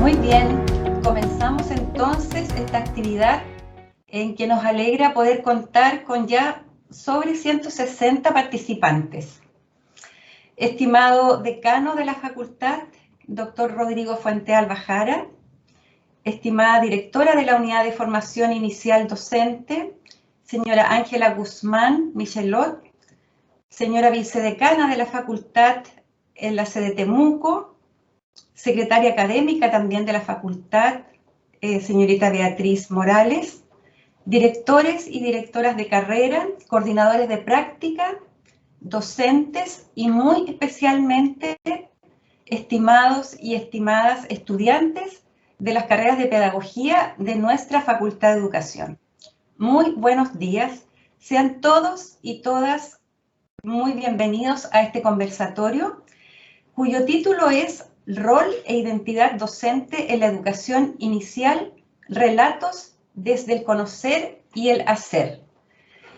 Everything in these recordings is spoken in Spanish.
Muy bien, comenzamos entonces esta actividad en que nos alegra poder contar con ya sobre 160 participantes. Estimado decano de la facultad, doctor Rodrigo Fuentealba Jara, estimada directora de la Unidad de Formación Inicial Docente, señora Ángela Guzmán Michelot, señora vicedecana de la facultad en la sede Temuco, secretaria académica también de la facultad, señorita Beatriz Morales, directores y directoras de carrera, coordinadores de práctica, docentes y muy especialmente estimados y estimadas estudiantes de las carreras de pedagogía de nuestra Facultad de Educación. Muy buenos días, sean todos y todas muy bienvenidos a este conversatorio, cuyo título es Rol e identidad docente en la educación inicial, relatos desde el conocer y el hacer.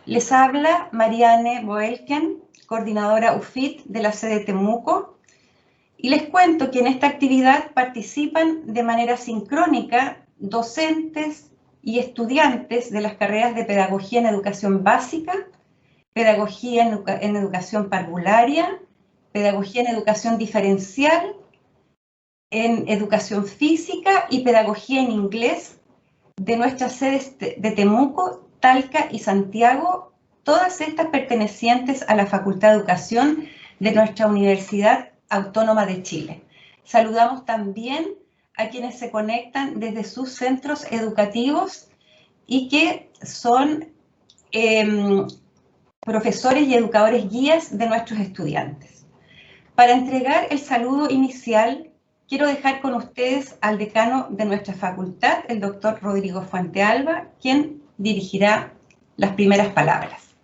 Les habla Marianne Boelken, coordinadora UFIT de la sede Temuco, y les cuento que en esta actividad participan de manera sincrónica docentes y estudiantes de las carreras de Pedagogía en Educación Básica, Pedagogía en Educación Parvularia, Pedagogía en Educación Diferencial, en Educación Física y Pedagogía en Inglés de nuestras sedes de Temuco, Talca y Santiago, todas estas pertenecientes a la Facultad de Educación de nuestra Universidad Autónoma de Chile. Saludamos también a quienes se conectan desde sus centros educativos y que son profesores y educadores guías de nuestros estudiantes. Para entregar el saludo inicial, quiero dejar con ustedes al decano de nuestra facultad, el doctor Rodrigo Fuentealba, quien dirigirá las primeras palabras.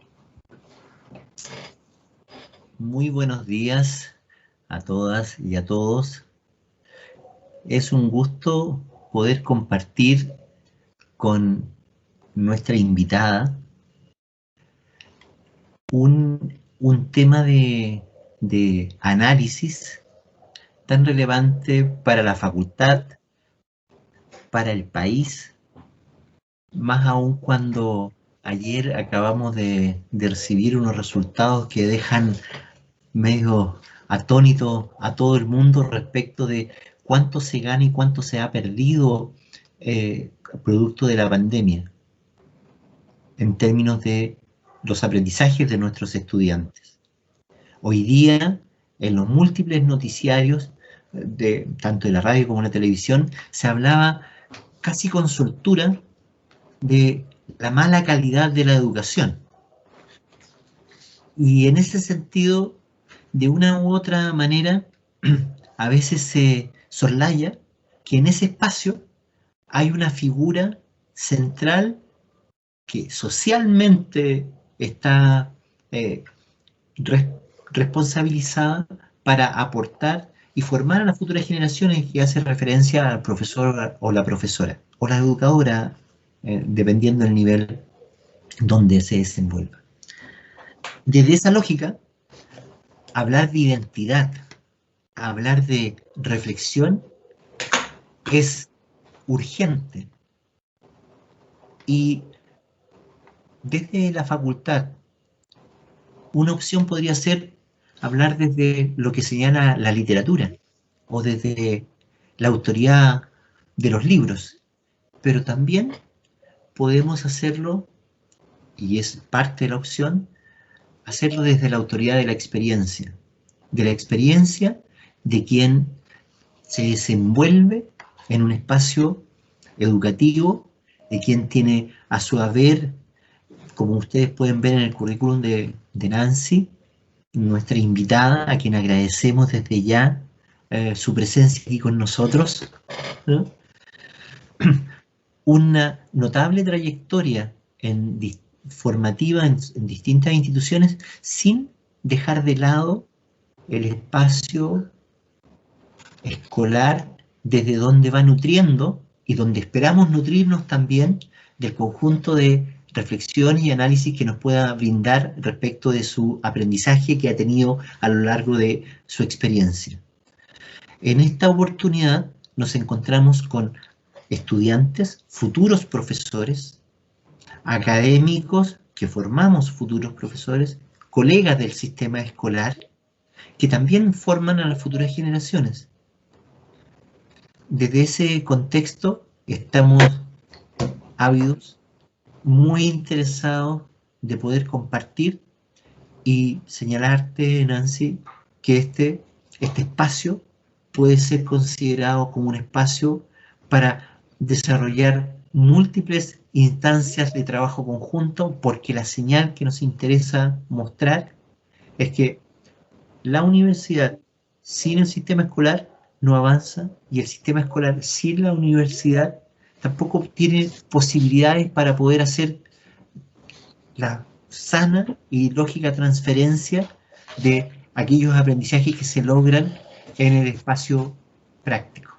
Muy buenos días a todas y a todos. Es un gusto poder compartir con nuestra invitada un tema de análisis tan relevante para la facultad, para el país, más aún cuando ayer acabamos de recibir unos resultados que dejan medio atónito a todo el mundo respecto de cuánto se gana y cuánto se ha perdido producto de la pandemia en términos de los aprendizajes de nuestros estudiantes. Hoy día, en los múltiples noticiarios, tanto de la radio como de la televisión, se hablaba casi con soltura de la mala calidad de la educación. Y en ese sentido, de una u otra manera, a veces se soslaya que en ese espacio hay una figura central que socialmente está responsabilizada para aportar y formar a las futuras generaciones, que hace referencia al profesor o la profesora, o la educadora, dependiendo del nivel donde se desenvuelva. Desde esa lógica, hablar de identidad, hablar de reflexión, es urgente. Y desde la facultad, una opción podría ser hablar desde lo que señala la literatura o desde la autoría de los libros, pero también podemos hacerlo, y es parte de la opción, hacerlo desde la autoridad de la experiencia de quien se desenvuelve en un espacio educativo, de quien tiene a su haber, como ustedes pueden ver en el currículum de Nancy, nuestra invitada, a quien agradecemos desde ya su presencia aquí con nosotros, ¿no? Una notable trayectoria formativa en distintas instituciones, sin dejar de lado el espacio escolar desde donde va nutriendo y donde esperamos nutrirnos también del conjunto de reflexión y análisis que nos pueda brindar respecto de su aprendizaje que ha tenido a lo largo de su experiencia. En esta oportunidad nos encontramos con estudiantes, futuros profesores, académicos que formamos futuros profesores, colegas del sistema escolar, que también forman a las futuras generaciones. Desde ese contexto estamos ávidos, muy interesados de poder compartir y señalarte, Nancy, que este espacio puede ser considerado como un espacio para desarrollar múltiples instancias de trabajo conjunto, porque la señal que nos interesa mostrar es que la universidad sin el sistema escolar no avanza, y el sistema escolar sin la universidad tampoco tiene posibilidades para poder hacer la sana y lógica transferencia de aquellos aprendizajes que se logran en el espacio práctico.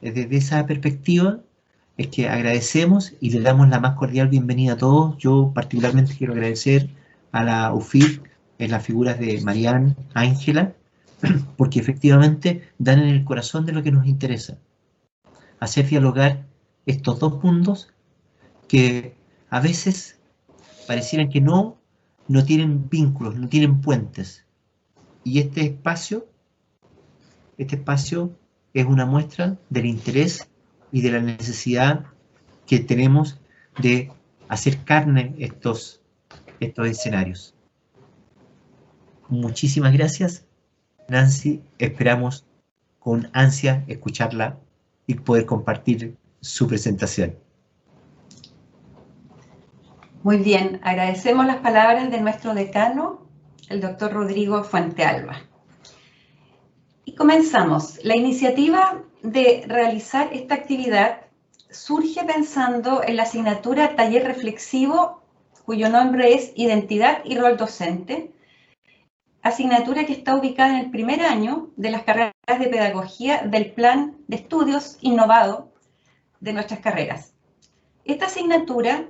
Desde esa perspectiva es que agradecemos y le damos la más cordial bienvenida a todos. Yo particularmente quiero agradecer a la UFIT en las figuras de Marianne, Ángela, porque efectivamente dan en el corazón de lo que nos interesa. Hacer dialogar estos dos mundos que a veces parecieran que no tienen vínculos, no tienen puentes. Y este espacio es una muestra del interés y de la necesidad que tenemos de hacer carne estos escenarios. Muchísimas gracias, Nancy. Esperamos con ansia escucharla y poder compartir su presentación. Muy bien, agradecemos las palabras de nuestro decano, el doctor Rodrigo Fuentealba. Y comenzamos. La iniciativa de realizar esta actividad surge pensando en la asignatura Taller Reflexivo, cuyo nombre es Identidad y Rol Docente, asignatura que está ubicada en el primer año de las carreras de pedagogía del plan de estudios innovado de nuestras carreras. Esta asignatura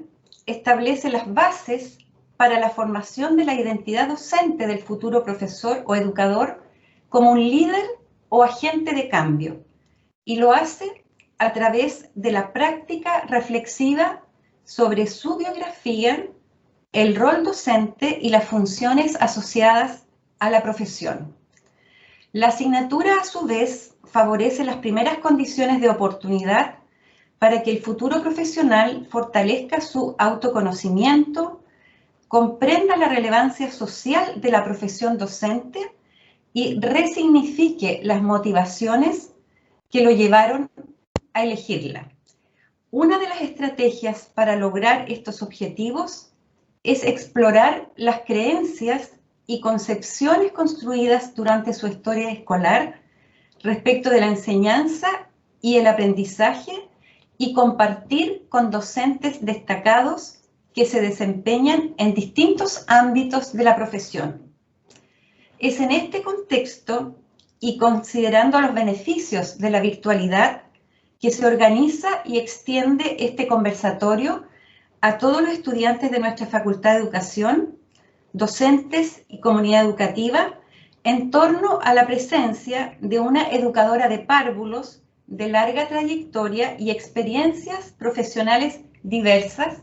establece las bases para la formación de la identidad docente del futuro profesor o educador como un líder o agente de cambio, y lo hace a través de la práctica reflexiva sobre su biografía, el rol docente y las funciones asociadas a la profesión. La asignatura, a su vez, favorece las primeras condiciones de oportunidad para que el futuro profesional fortalezca su autoconocimiento, comprenda la relevancia social de la profesión docente y resignifique las motivaciones que lo llevaron a elegirla. Una de las estrategias para lograr estos objetivos es explorar las creencias y concepciones construidas durante su historia escolar respecto de la enseñanza y el aprendizaje, y compartir con docentes destacados que se desempeñan en distintos ámbitos de la profesión. Es en este contexto y considerando los beneficios de la virtualidad que se organiza y extiende este conversatorio a todos los estudiantes de nuestra Facultad de Educación, docentes y comunidad educativa, en torno a la presencia de una educadora de párvulos de larga trayectoria y experiencias profesionales diversas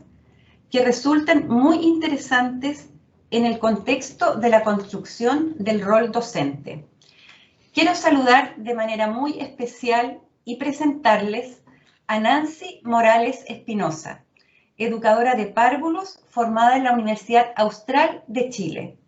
que resultan muy interesantes en el contexto de la construcción del rol docente. Quiero saludar de manera muy especial y presentarles a Nancy Morales Espinosa, educadora de párvulos formada en la Universidad Austral de Chile.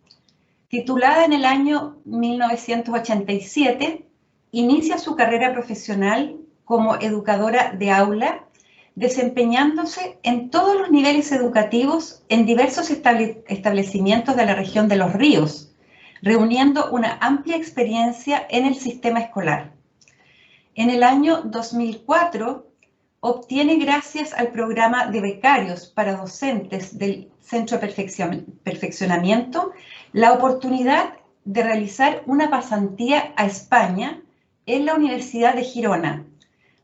Titulada en el año 1987, inicia su carrera profesional como educadora de aula, desempeñándose en todos los niveles educativos en diversos establecimientos de la región de Los Ríos, reuniendo una amplia experiencia en el sistema escolar. En el año 2004, obtiene, gracias al programa de becarios para docentes del Centro de Perfeccionamiento, la oportunidad de realizar una pasantía a España en la Universidad de Girona,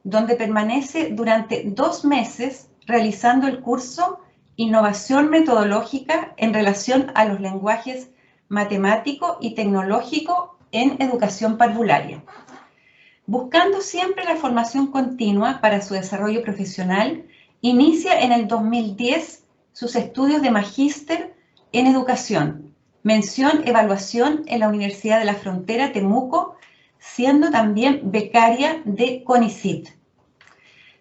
donde permanece durante 2 meses realizando el curso Innovación Metodológica en relación a los lenguajes matemático y tecnológico en educación parvularia. Buscando siempre la formación continua para su desarrollo profesional, inicia en el 2010 sus estudios de magíster en educación, mención evaluación en la Universidad de la Frontera, Temuco, siendo también becaria de CONICYT.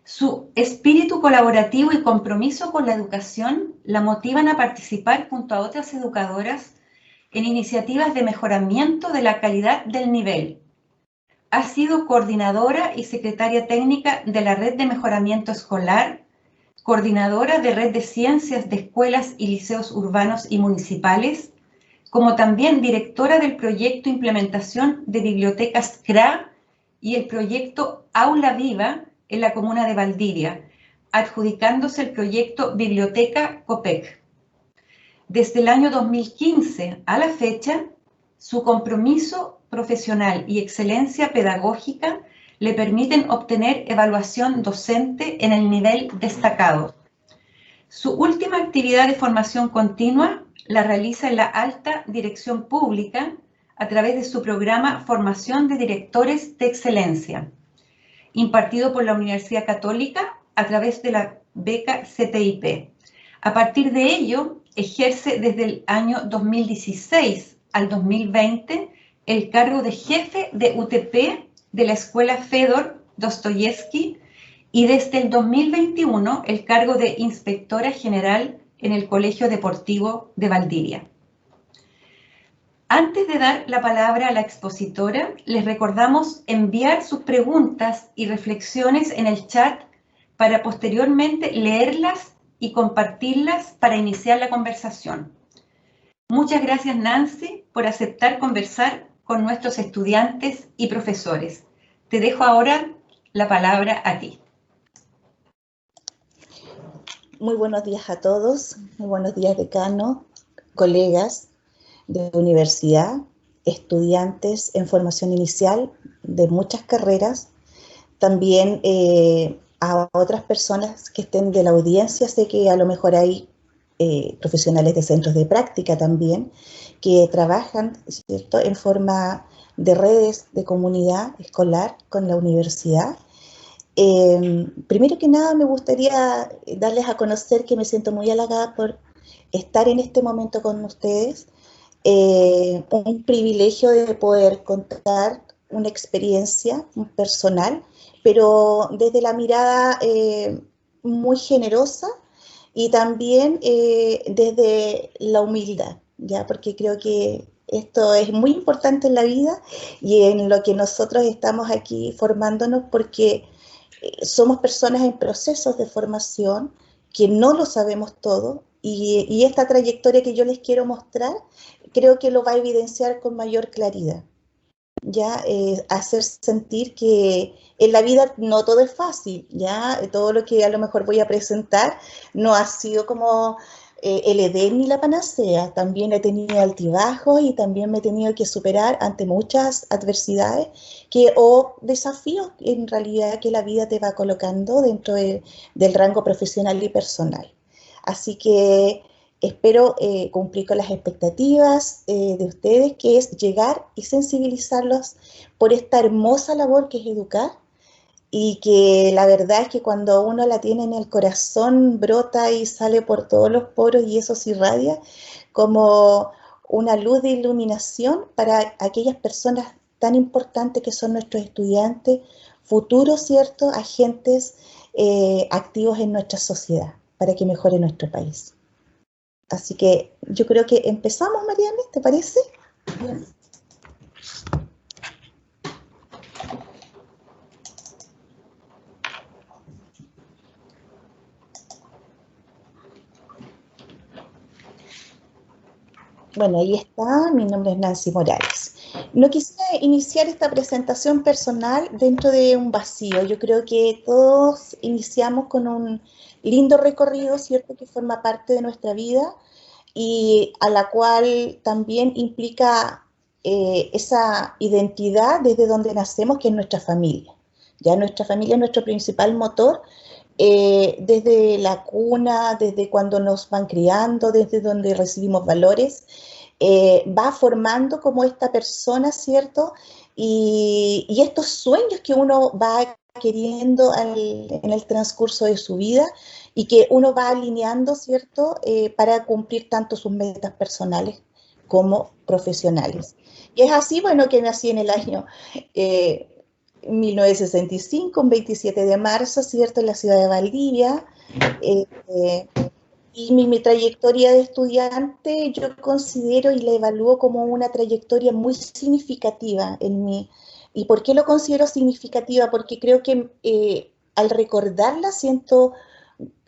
Su espíritu colaborativo y compromiso con la educación la motivan a participar junto a otras educadoras en iniciativas de mejoramiento de la calidad del nivel. Ha sido coordinadora y secretaria técnica de la Red de Mejoramiento Escolar, coordinadora de Red de Ciencias de Escuelas y Liceos Urbanos y Municipales, como también directora del proyecto Implementación de Bibliotecas CRA y el proyecto Aula Viva en la comuna de Valdivia, adjudicándose el proyecto Biblioteca COPEC. Desde el año 2015 a la fecha, su compromiso profesional y excelencia pedagógica le permiten obtener evaluación docente en el nivel destacado. Su última actividad de formación continua la realiza en la Alta Dirección Pública a través de su programa Formación de Directores de Excelencia, impartido por la Universidad Católica a través de la beca CTIP. A partir de ello, ejerce desde el año 2016 al 2020 el cargo de jefe de UTP de la Escuela Fedor Dostoyevsky y desde el 2021 el cargo de inspectora general en el Colegio Deportivo de Valdivia. Antes de dar la palabra a la expositora, les recordamos enviar sus preguntas y reflexiones en el chat para posteriormente leerlas y compartirlas para iniciar la conversación. Muchas gracias, Nancy, por aceptar conversar con nuestros estudiantes y profesores. Te dejo ahora la palabra a ti. Muy buenos días a todos, muy buenos días, decano, colegas de universidad, estudiantes en formación inicial de muchas carreras, también a otras personas que estén de la audiencia. Sé que a lo mejor hay profesionales de centros de práctica también que trabajan, ¿cierto?, en forma de redes de comunidad escolar con la universidad. Primero que nada me gustaría darles a conocer que me siento muy halagada por estar en este momento con ustedes. Un privilegio de poder contar una experiencia personal, pero desde la mirada muy generosa y también desde la humildad, ¿ya? Porque creo que esto es muy importante en la vida y en lo que nosotros estamos aquí formándonos, porque somos personas en procesos de formación que no lo sabemos todo, y esta trayectoria que yo les quiero mostrar creo que lo va a evidenciar con mayor claridad. Ya hacer sentir que en la vida no todo es fácil, ya todo lo que a lo mejor voy a presentar no ha sido como el Edén ni la panacea. También he tenido altibajos y también me he tenido que superar ante muchas adversidades o desafíos en realidad que la vida te va colocando dentro del rango profesional y personal. Así que espero cumplir con las expectativas de ustedes, que es llegar y sensibilizarlos por esta hermosa labor que es educar, y que la verdad es que cuando uno la tiene en el corazón brota y sale por todos los poros, y eso se irradia como una luz de iluminación para aquellas personas tan importantes que son nuestros estudiantes, futuros, ¿cierto?, agentes activos en nuestra sociedad para que mejore nuestro país. Así que yo creo que empezamos, Mariana, ¿te parece? Bien. Bueno, ahí está, mi nombre es Nancy Morales. No quisiera iniciar esta presentación personal dentro de un vacío. Yo creo que todos iniciamos con un lindo recorrido, ¿cierto?, que forma parte de nuestra vida y a la cual también implica esa identidad desde donde nacemos, que es nuestra familia. Ya nuestra familia es nuestro principal motor, desde la cuna, desde cuando nos van criando, desde donde recibimos valores, va formando como esta persona, ¿cierto?, y estos sueños que uno va queriendo en el transcurso de su vida y que uno va alineando, ¿cierto?, para cumplir tanto sus metas personales como profesionales. Y es así, bueno, que nací en el año 1965, un 27 de marzo, ¿cierto?, en la ciudad de Valdivia. Eh, eh, y mi trayectoria de estudiante yo considero y la evalúo como una trayectoria muy significativa en mí. ¿Y por qué lo considero significativa? Porque creo que al recordarla siento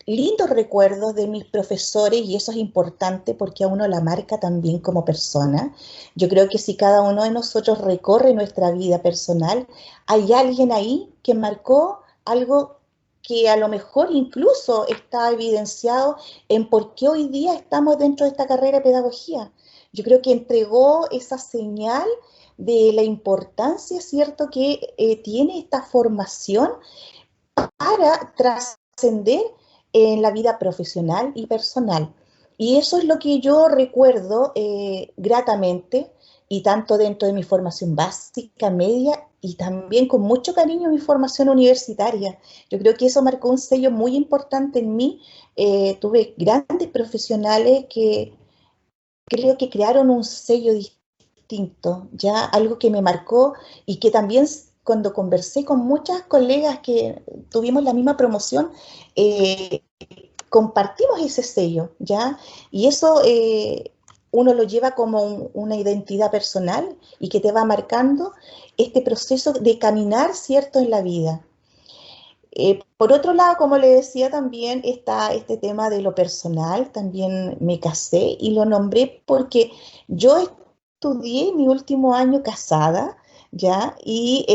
lindos recuerdos de mis profesores y eso es importante porque a uno la marca también como persona. Yo creo que si cada uno de nosotros recorre nuestra vida personal, hay alguien ahí que marcó algo que a lo mejor incluso está evidenciado en por qué hoy día estamos dentro de esta carrera de pedagogía. Yo creo que entregó esa señal de la importancia, ¿cierto?, que tiene esta formación para trascender en la vida profesional y personal. Y eso es lo que yo recuerdo gratamente, y tanto dentro de mi formación básica, media, y también con mucho cariño mi formación universitaria. Yo creo que eso marcó un sello muy importante en mí. Tuve grandes profesionales que creo que crearon un sello distinto, ya algo que me marcó y que también cuando conversé con muchas colegas que tuvimos la misma promoción, compartimos ese sello, ¿ya? Y eso uno lo lleva como una identidad personal y que te va marcando este proceso de caminar, ¿cierto?, en la vida. Por otro lado, como le decía, también está este tema de lo personal, también me casé y lo nombré porque yo estudié mi último año casada, ¿ya? Y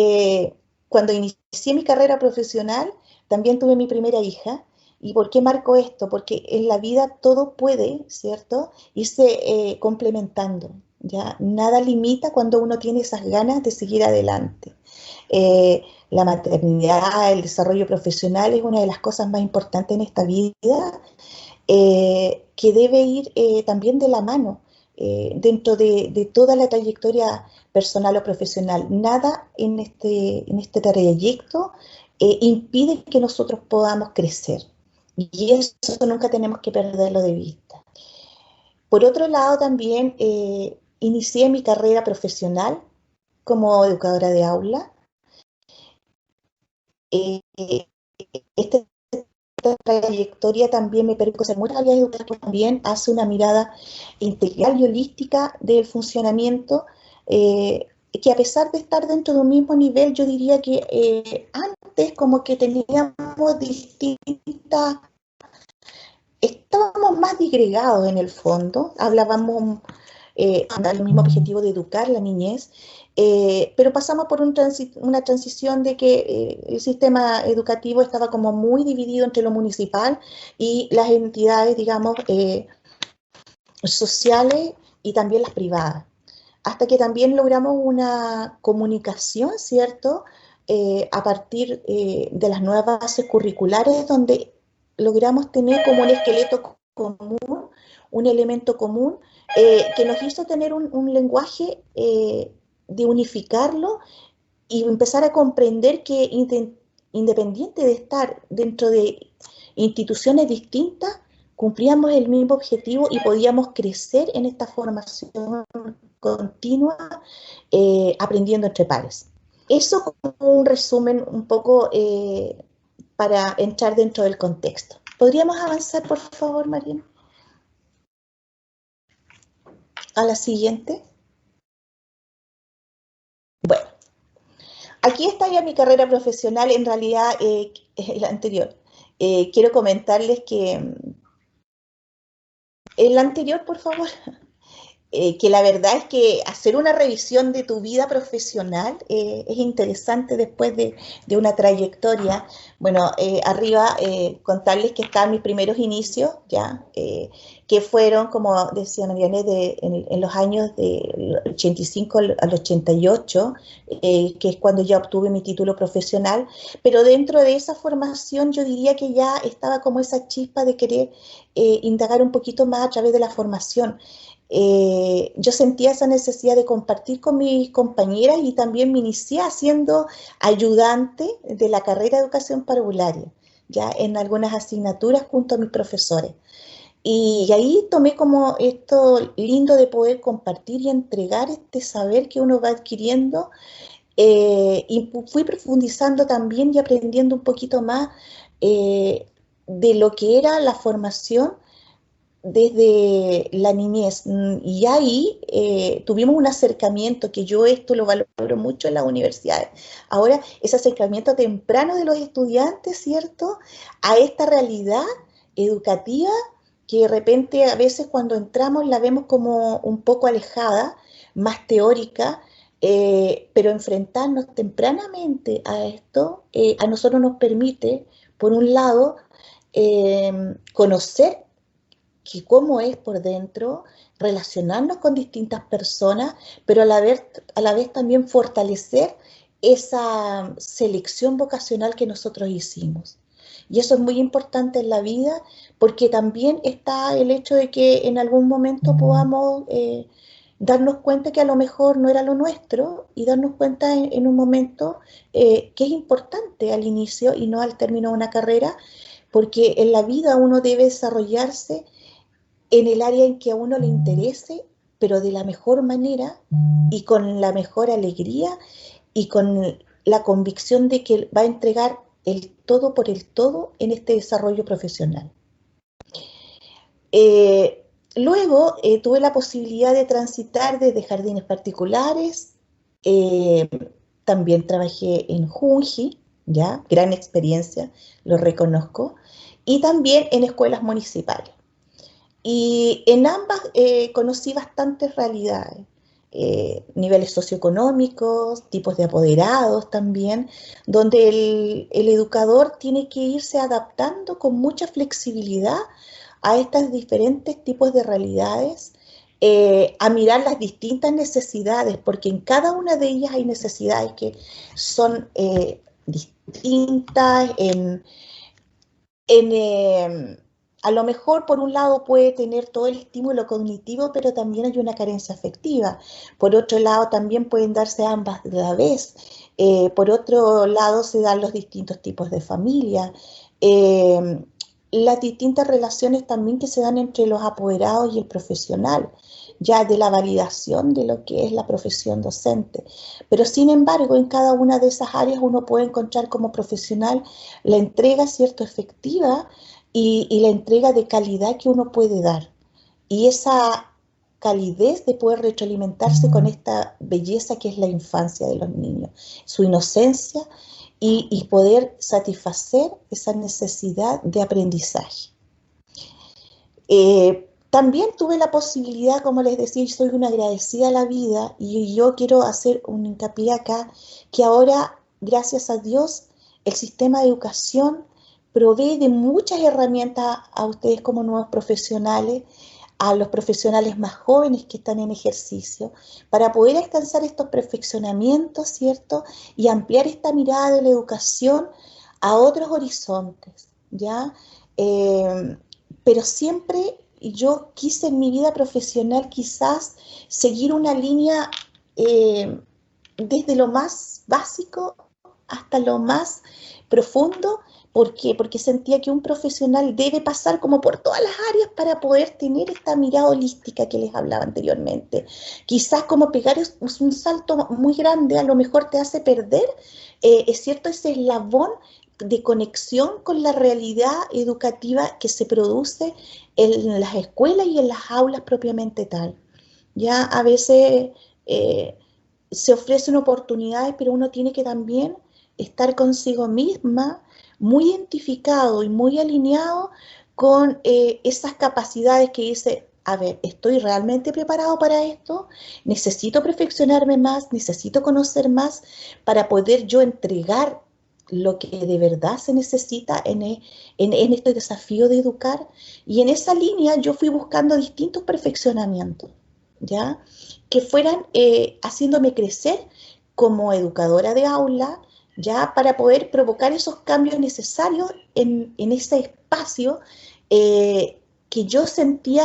cuando inicié mi carrera profesional, también tuve mi primera hija. ¿Y por qué marco esto? Porque en la vida todo puede, ¿cierto?, irse complementando, ¿ya? Nada limita cuando uno tiene esas ganas de seguir adelante. Eh, la maternidad, el desarrollo profesional es una de las cosas más importantes en esta vida, que debe ir también de la mano dentro de toda la trayectoria personal o profesional. Nada en este trayecto impide que nosotros podamos crecer. Y eso nunca tenemos que perderlo de vista. Por otro lado, también inicié mi carrera profesional como educadora de aula. Esta trayectoria también me permite conocer muchas áreas educativas, también hace una mirada integral y holística del funcionamiento, que a pesar de estar dentro de un mismo nivel, yo diría que antes como que teníamos distintas, estábamos más disgregados en el fondo, hablábamos el mismo objetivo de educar la niñez, pero pasamos por una transición de que el sistema educativo estaba como muy dividido entre lo municipal y las entidades, digamos, sociales y también las privadas. Hasta que también logramos una comunicación, ¿cierto?, a partir de las nuevas bases curriculares, donde logramos tener como un esqueleto común, un elemento común, que nos hizo tener un lenguaje de unificarlo y empezar a comprender que independiente de estar dentro de instituciones distintas, cumplíamos el mismo objetivo y podíamos crecer en esta formación continua, aprendiendo entre pares. Eso como un resumen un poco para entrar dentro del contexto. ¿Podríamos avanzar, por favor, Mariana? A la siguiente. Bueno, aquí está ya mi carrera profesional, en realidad la anterior. Quiero comentarles que el anterior, por favor, que la verdad es que hacer una revisión de tu vida profesional es interesante después de una trayectoria. Bueno, arriba contarles que están mis primeros inicios, ya, que fueron, como decía Mariana, en los años del 85 al 88, que es cuando ya obtuve mi título profesional, pero dentro de esa formación yo diría que ya estaba como esa chispa de querer indagar un poquito más a través de la formación. yo sentía esa necesidad de compartir con mis compañeras y también me inicié siendo ayudante de la carrera de educación parvularia, ya en algunas asignaturas junto a mis profesores. Y ahí tomé como esto lindo de poder compartir y entregar este saber que uno va adquiriendo, y fui profundizando también y aprendiendo un poquito más de lo que era la formación desde la niñez. Y ahí tuvimos un acercamiento que yo esto lo valoro mucho en las universidades. Ahora, ese acercamiento temprano de los estudiantes, ¿cierto?, a esta realidad educativa que de repente a veces cuando entramos la vemos como un poco alejada, más teórica, pero enfrentarnos tempranamente a esto a nosotros nos permite, por un lado, conocer que cómo es por dentro, relacionarnos con distintas personas, pero a la vez también fortalecer esa selección vocacional que nosotros hicimos. Y eso es muy importante en la vida porque también está el hecho de que en algún momento podamos darnos cuenta que a lo mejor no era lo nuestro y darnos cuenta en un momento que es importante al inicio y no al término de una carrera, porque en la vida uno debe desarrollarse en el área en que a uno le interese, pero de la mejor manera y con la mejor alegría y con la convicción de que va a entregar el todo por el todo en este desarrollo profesional. Luego tuve la posibilidad de transitar desde jardines particulares, también trabajé en Junji, ya, gran experiencia, lo reconozco, y también en escuelas municipales. Y en ambas conocí bastantes realidades, niveles socioeconómicos, tipos de apoderados también, donde el educador tiene que irse adaptando con mucha flexibilidad a estos diferentes tipos de realidades, a mirar las distintas necesidades, porque en cada una de ellas hay necesidades que son distintas a lo mejor por un lado puede tener todo el estímulo cognitivo, pero también hay una carencia afectiva. Por otro lado también pueden darse ambas de la vez. Por otro lado se dan los distintos tipos de familia. Las distintas relaciones también que se dan entre los apoderados y el profesional, ya de la validación de lo que es la profesión docente. Pero sin embargo, en cada una de esas áreas uno puede encontrar como profesional la entrega, ¿cierto?, efectiva y la entrega de calidad que uno puede dar. Y esa calidez de poder retroalimentarse con esta belleza que es la infancia de los niños, su inocencia y poder satisfacer esa necesidad de aprendizaje. También tuve la posibilidad, como les decía, soy una agradecida a la vida y yo quiero hacer un hincapié acá, que ahora, gracias a Dios, el sistema de educación provee de muchas herramientas a ustedes como nuevos profesionales, a los profesionales más jóvenes que están en ejercicio, para poder alcanzar estos perfeccionamientos, ¿cierto? Y ampliar esta mirada de la educación a otros horizontes, ¿ya? Pero siempre yo quise en mi vida profesional quizás seguir una línea desde lo más básico hasta lo más profundo. ¿Por qué? Porque sentía que un profesional debe pasar como por todas las áreas para poder tener esta mirada holística que les hablaba anteriormente. Quizás como pegar un salto muy grande a lo mejor te hace perder, es cierto, ese eslabón de conexión con la realidad educativa que se produce en las escuelas y en las aulas propiamente tal. Ya a veces se ofrecen oportunidades, pero uno tiene que también estar consigo misma muy identificado y muy alineado con esas capacidades que dice, a ver, ¿estoy realmente preparado para esto? ¿Necesito perfeccionarme más? ¿Necesito conocer más para poder yo entregar lo que de verdad se necesita en este desafío de educar? Y en esa línea yo fui buscando distintos perfeccionamientos, ¿ya? Que fueran haciéndome crecer como educadora de aula, ya para poder provocar esos cambios necesarios en ese espacio que yo sentía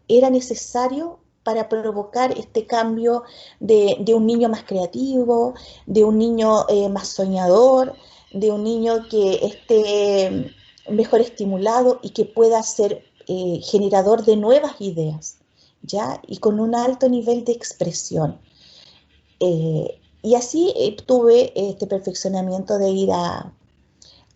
era necesario para provocar este cambio de un niño más creativo, de un niño más soñador, de un niño que esté mejor estimulado y que pueda ser generador de nuevas ideas, ¿ya? Y con un alto nivel de expresión. Y así tuve este perfeccionamiento de ir a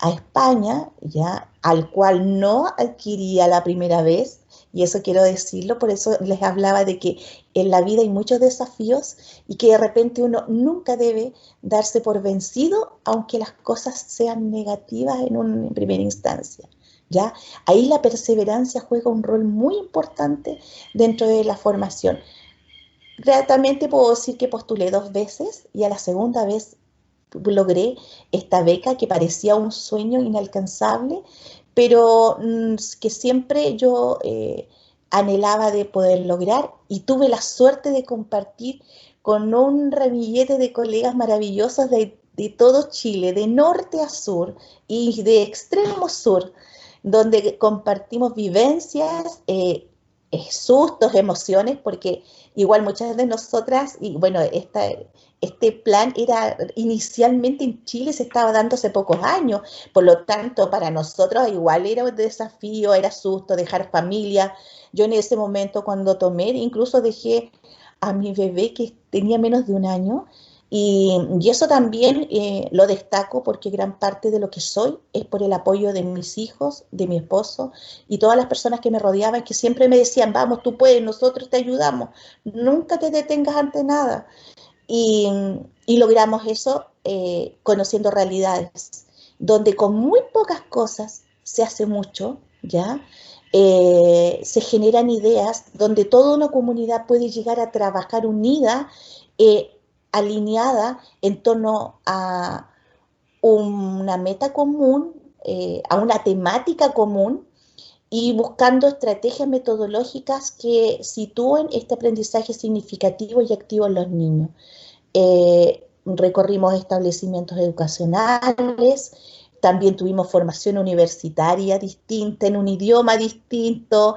España, ya, al cual no adquiría la primera vez, y eso quiero decirlo, por eso les hablaba de que en la vida hay muchos desafíos y que de repente uno nunca debe darse por vencido, aunque las cosas sean negativas en primera instancia. ¿Ya? Ahí la perseverancia juega un rol muy importante dentro de la formación. Gratamente puedo decir que postulé 2 veces y a la segunda vez logré esta beca que parecía un sueño inalcanzable, pero que siempre yo anhelaba de poder lograr, y tuve la suerte de compartir con un ramillete de colegas maravillosos de todo Chile, de norte a sur y de extremo sur, donde compartimos vivencias, sustos, emociones, porque igual muchas de nosotras, y bueno, este plan era inicialmente en Chile, se estaba dando hace pocos años, por lo tanto para nosotros igual era un desafío, era susto, dejar familia. Yo en ese momento cuando tomé, incluso dejé a mi bebé que tenía menos de un año, y eso también lo destaco porque gran parte de lo que soy es por el apoyo de mis hijos, de mi esposo y todas las personas que me rodeaban, que siempre me decían, vamos, tú puedes, nosotros te ayudamos, nunca te detengas ante nada. Y, y logramos eso conociendo realidades, donde con muy pocas cosas se hace mucho, ¿ya? Se generan ideas donde toda una comunidad puede llegar a trabajar unida, eh, alineada en torno a una meta común, a una temática común, y buscando estrategias metodológicas que sitúen este aprendizaje significativo y activo en los niños. Recorrimos establecimientos educacionales, también tuvimos formación universitaria distinta, en un idioma distinto,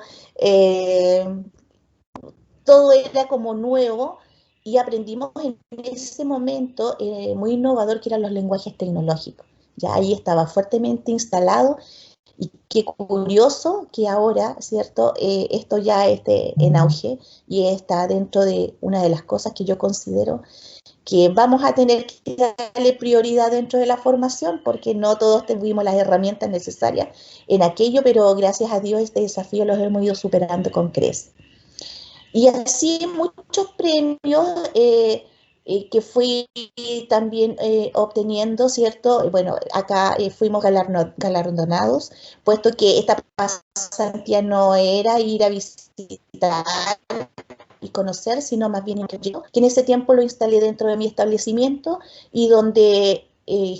todo era como nuevo, y aprendimos en ese momento muy innovador, que eran los lenguajes tecnológicos. Ya ahí estaba fuertemente instalado. Y qué curioso que ahora, ¿cierto? Esto ya esté en auge y está dentro de una de las cosas que yo considero que vamos a tener que darle prioridad dentro de la formación, porque no todos tuvimos las herramientas necesarias en aquello, pero gracias a Dios este desafío los hemos ido superando con creces. Y así muchos premios que fui también obteniendo, ¿cierto? Bueno, acá fuimos galardonados, puesto que esta pasantía no era ir a visitar y conocer, sino más bien yo, que en ese tiempo lo instalé dentro de mi establecimiento, y donde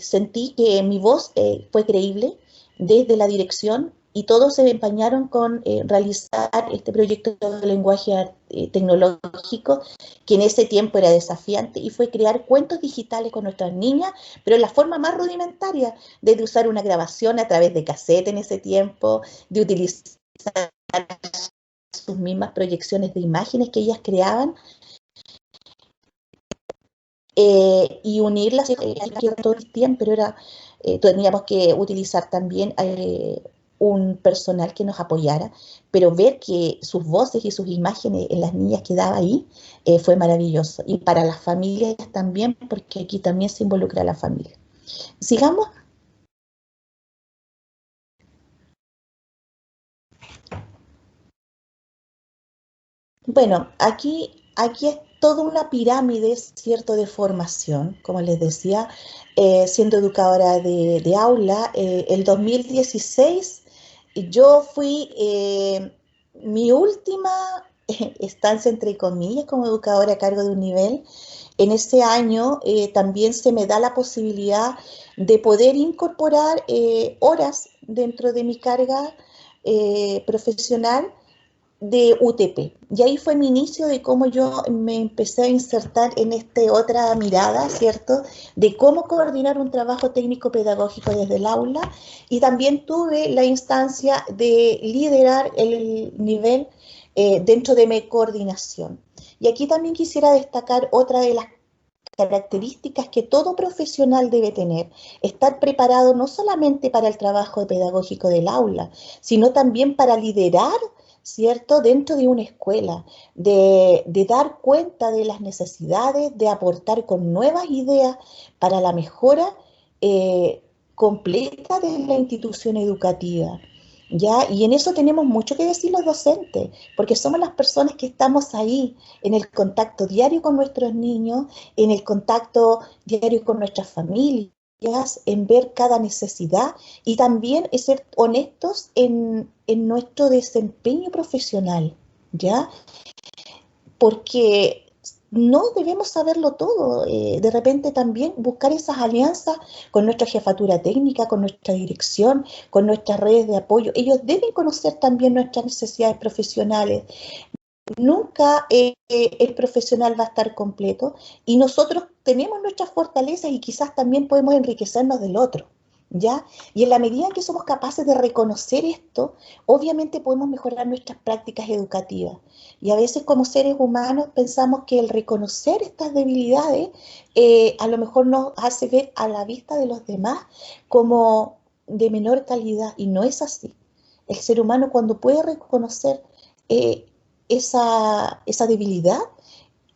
sentí que mi voz fue creíble desde la dirección, y todos se empañaron con realizar este proyecto de lenguaje tecnológico, que en ese tiempo era desafiante, y fue crear cuentos digitales con nuestras niñas, pero en la forma más rudimentaria, desde usar una grabación a través de cassette en ese tiempo, de utilizar sus mismas proyecciones de imágenes que ellas creaban, y unirlas, todo el tiempo, pero teníamos que utilizar también un personal que nos apoyara, pero ver que sus voces y sus imágenes en las niñas que daba ahí fue maravilloso. Y para las familias también, porque aquí también se involucra la familia. Sigamos. Bueno, aquí es toda una pirámide, ¿cierto?, de formación, como les decía, siendo educadora de aula. El 2016 yo fui mi última estancia, entre comillas, como educadora a cargo de un nivel. En ese año también se me da la posibilidad de poder incorporar horas dentro de mi carga profesional de UTP. Y ahí fue mi inicio de cómo yo me empecé a insertar en esta otra mirada, ¿cierto?, de cómo coordinar un trabajo técnico-pedagógico desde el aula. Y también tuve la instancia de liderar el nivel dentro de mi coordinación. Y aquí también quisiera destacar otra de las características que todo profesional debe tener: estar preparado no solamente para el trabajo pedagógico del aula, sino también para liderar, ¿cierto?, dentro de una escuela, de dar cuenta de las necesidades, de aportar con nuevas ideas para la mejora completa de la institución educativa. ¿Ya? Y en eso tenemos mucho que decir los docentes, porque somos las personas que estamos ahí en el contacto diario con nuestros niños, en el contacto diario con nuestras familias, en ver cada necesidad y también en ser honestos en nuestro desempeño profesional, ¿ya? Porque no debemos saberlo todo. De repente también buscar esas alianzas con nuestra jefatura técnica, con nuestra dirección, con nuestras redes de apoyo. Ellos deben conocer también nuestras necesidades profesionales. Nunca el profesional va a estar completo y nosotros tenemos nuestras fortalezas y quizás también podemos enriquecernos del otro, ¿ya? Y en la medida en que somos capaces de reconocer esto, obviamente podemos mejorar nuestras prácticas educativas. Y a veces como seres humanos pensamos que el reconocer estas debilidades a lo mejor nos hace ver a la vista de los demás como de menor calidad, y no es así. El ser humano, cuando puede reconocer esa debilidad,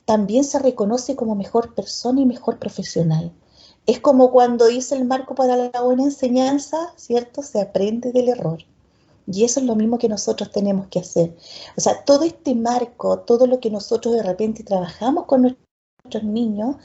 también se reconoce como mejor persona y mejor profesional. Es como cuando dice el marco para la buena enseñanza, ¿cierto? Se aprende del error. Y eso es lo mismo que nosotros tenemos que hacer. O sea, todo este marco, todo lo que nosotros de repente trabajamos con nuestros niños,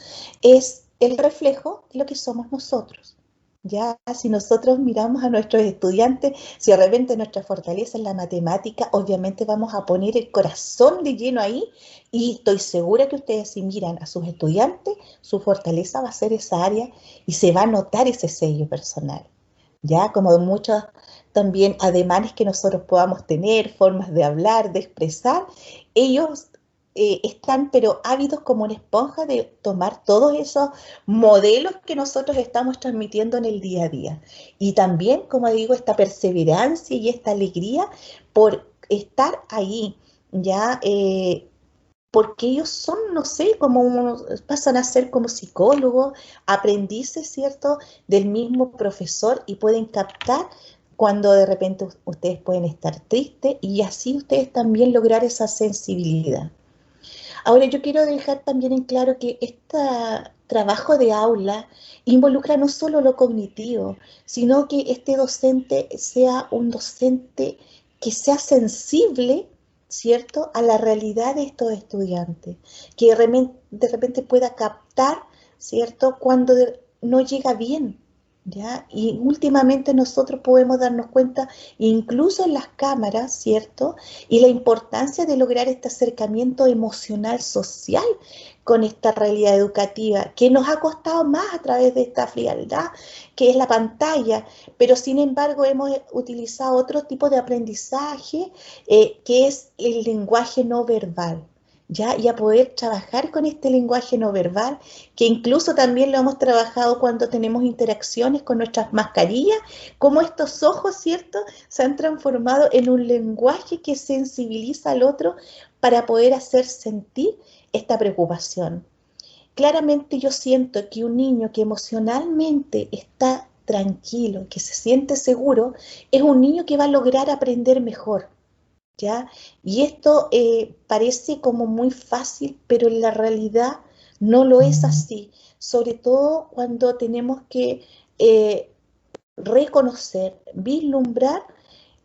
es el reflejo de lo que somos nosotros. Ya, si nosotros miramos a nuestros estudiantes, si de repente nuestra fortaleza es la matemática, obviamente vamos a poner el corazón de lleno ahí, y estoy segura que ustedes, si miran a sus estudiantes, su fortaleza va a ser esa área y se va a notar ese sello personal. Ya, como muchos también ademanes que nosotros podamos tener, formas de hablar, de expresar, ellos están pero ávidos como una esponja de tomar todos esos modelos que nosotros estamos transmitiendo en el día a día. Y también, como digo, esta perseverancia y esta alegría por estar ahí, ya, porque ellos son, no sé, pasan a ser como psicólogos, aprendices, ¿cierto?, del mismo profesor, y pueden captar cuando de repente ustedes pueden estar tristes, y así ustedes también lograr esa sensibilidad. Ahora, yo quiero dejar también en claro que este trabajo de aula involucra no solo lo cognitivo, sino que este docente sea un docente que sea sensible, ¿cierto?, a la realidad de estos estudiantes, que de repente pueda captar, ¿cierto?, cuando no llega bien, ¿ya? Y últimamente nosotros podemos darnos cuenta, incluso en las cámaras, ¿cierto?, y la importancia de lograr este acercamiento emocional social con esta realidad educativa, que nos ha costado más a través de esta frialdad, que es la pantalla, pero sin embargo hemos utilizado otro tipo de aprendizaje, que es el lenguaje no verbal. ¿Ya? Y a poder trabajar con este lenguaje no verbal, que incluso también lo hemos trabajado cuando tenemos interacciones con nuestras mascarillas, como estos ojos, ¿cierto?, se han transformado en un lenguaje que sensibiliza al otro para poder hacer sentir esta preocupación. Claramente yo siento que un niño que emocionalmente está tranquilo, que se siente seguro, es un niño que va a lograr aprender mejor, ¿ya? Y esto parece como muy fácil, pero en la realidad no lo es así, sobre todo cuando tenemos que reconocer, vislumbrar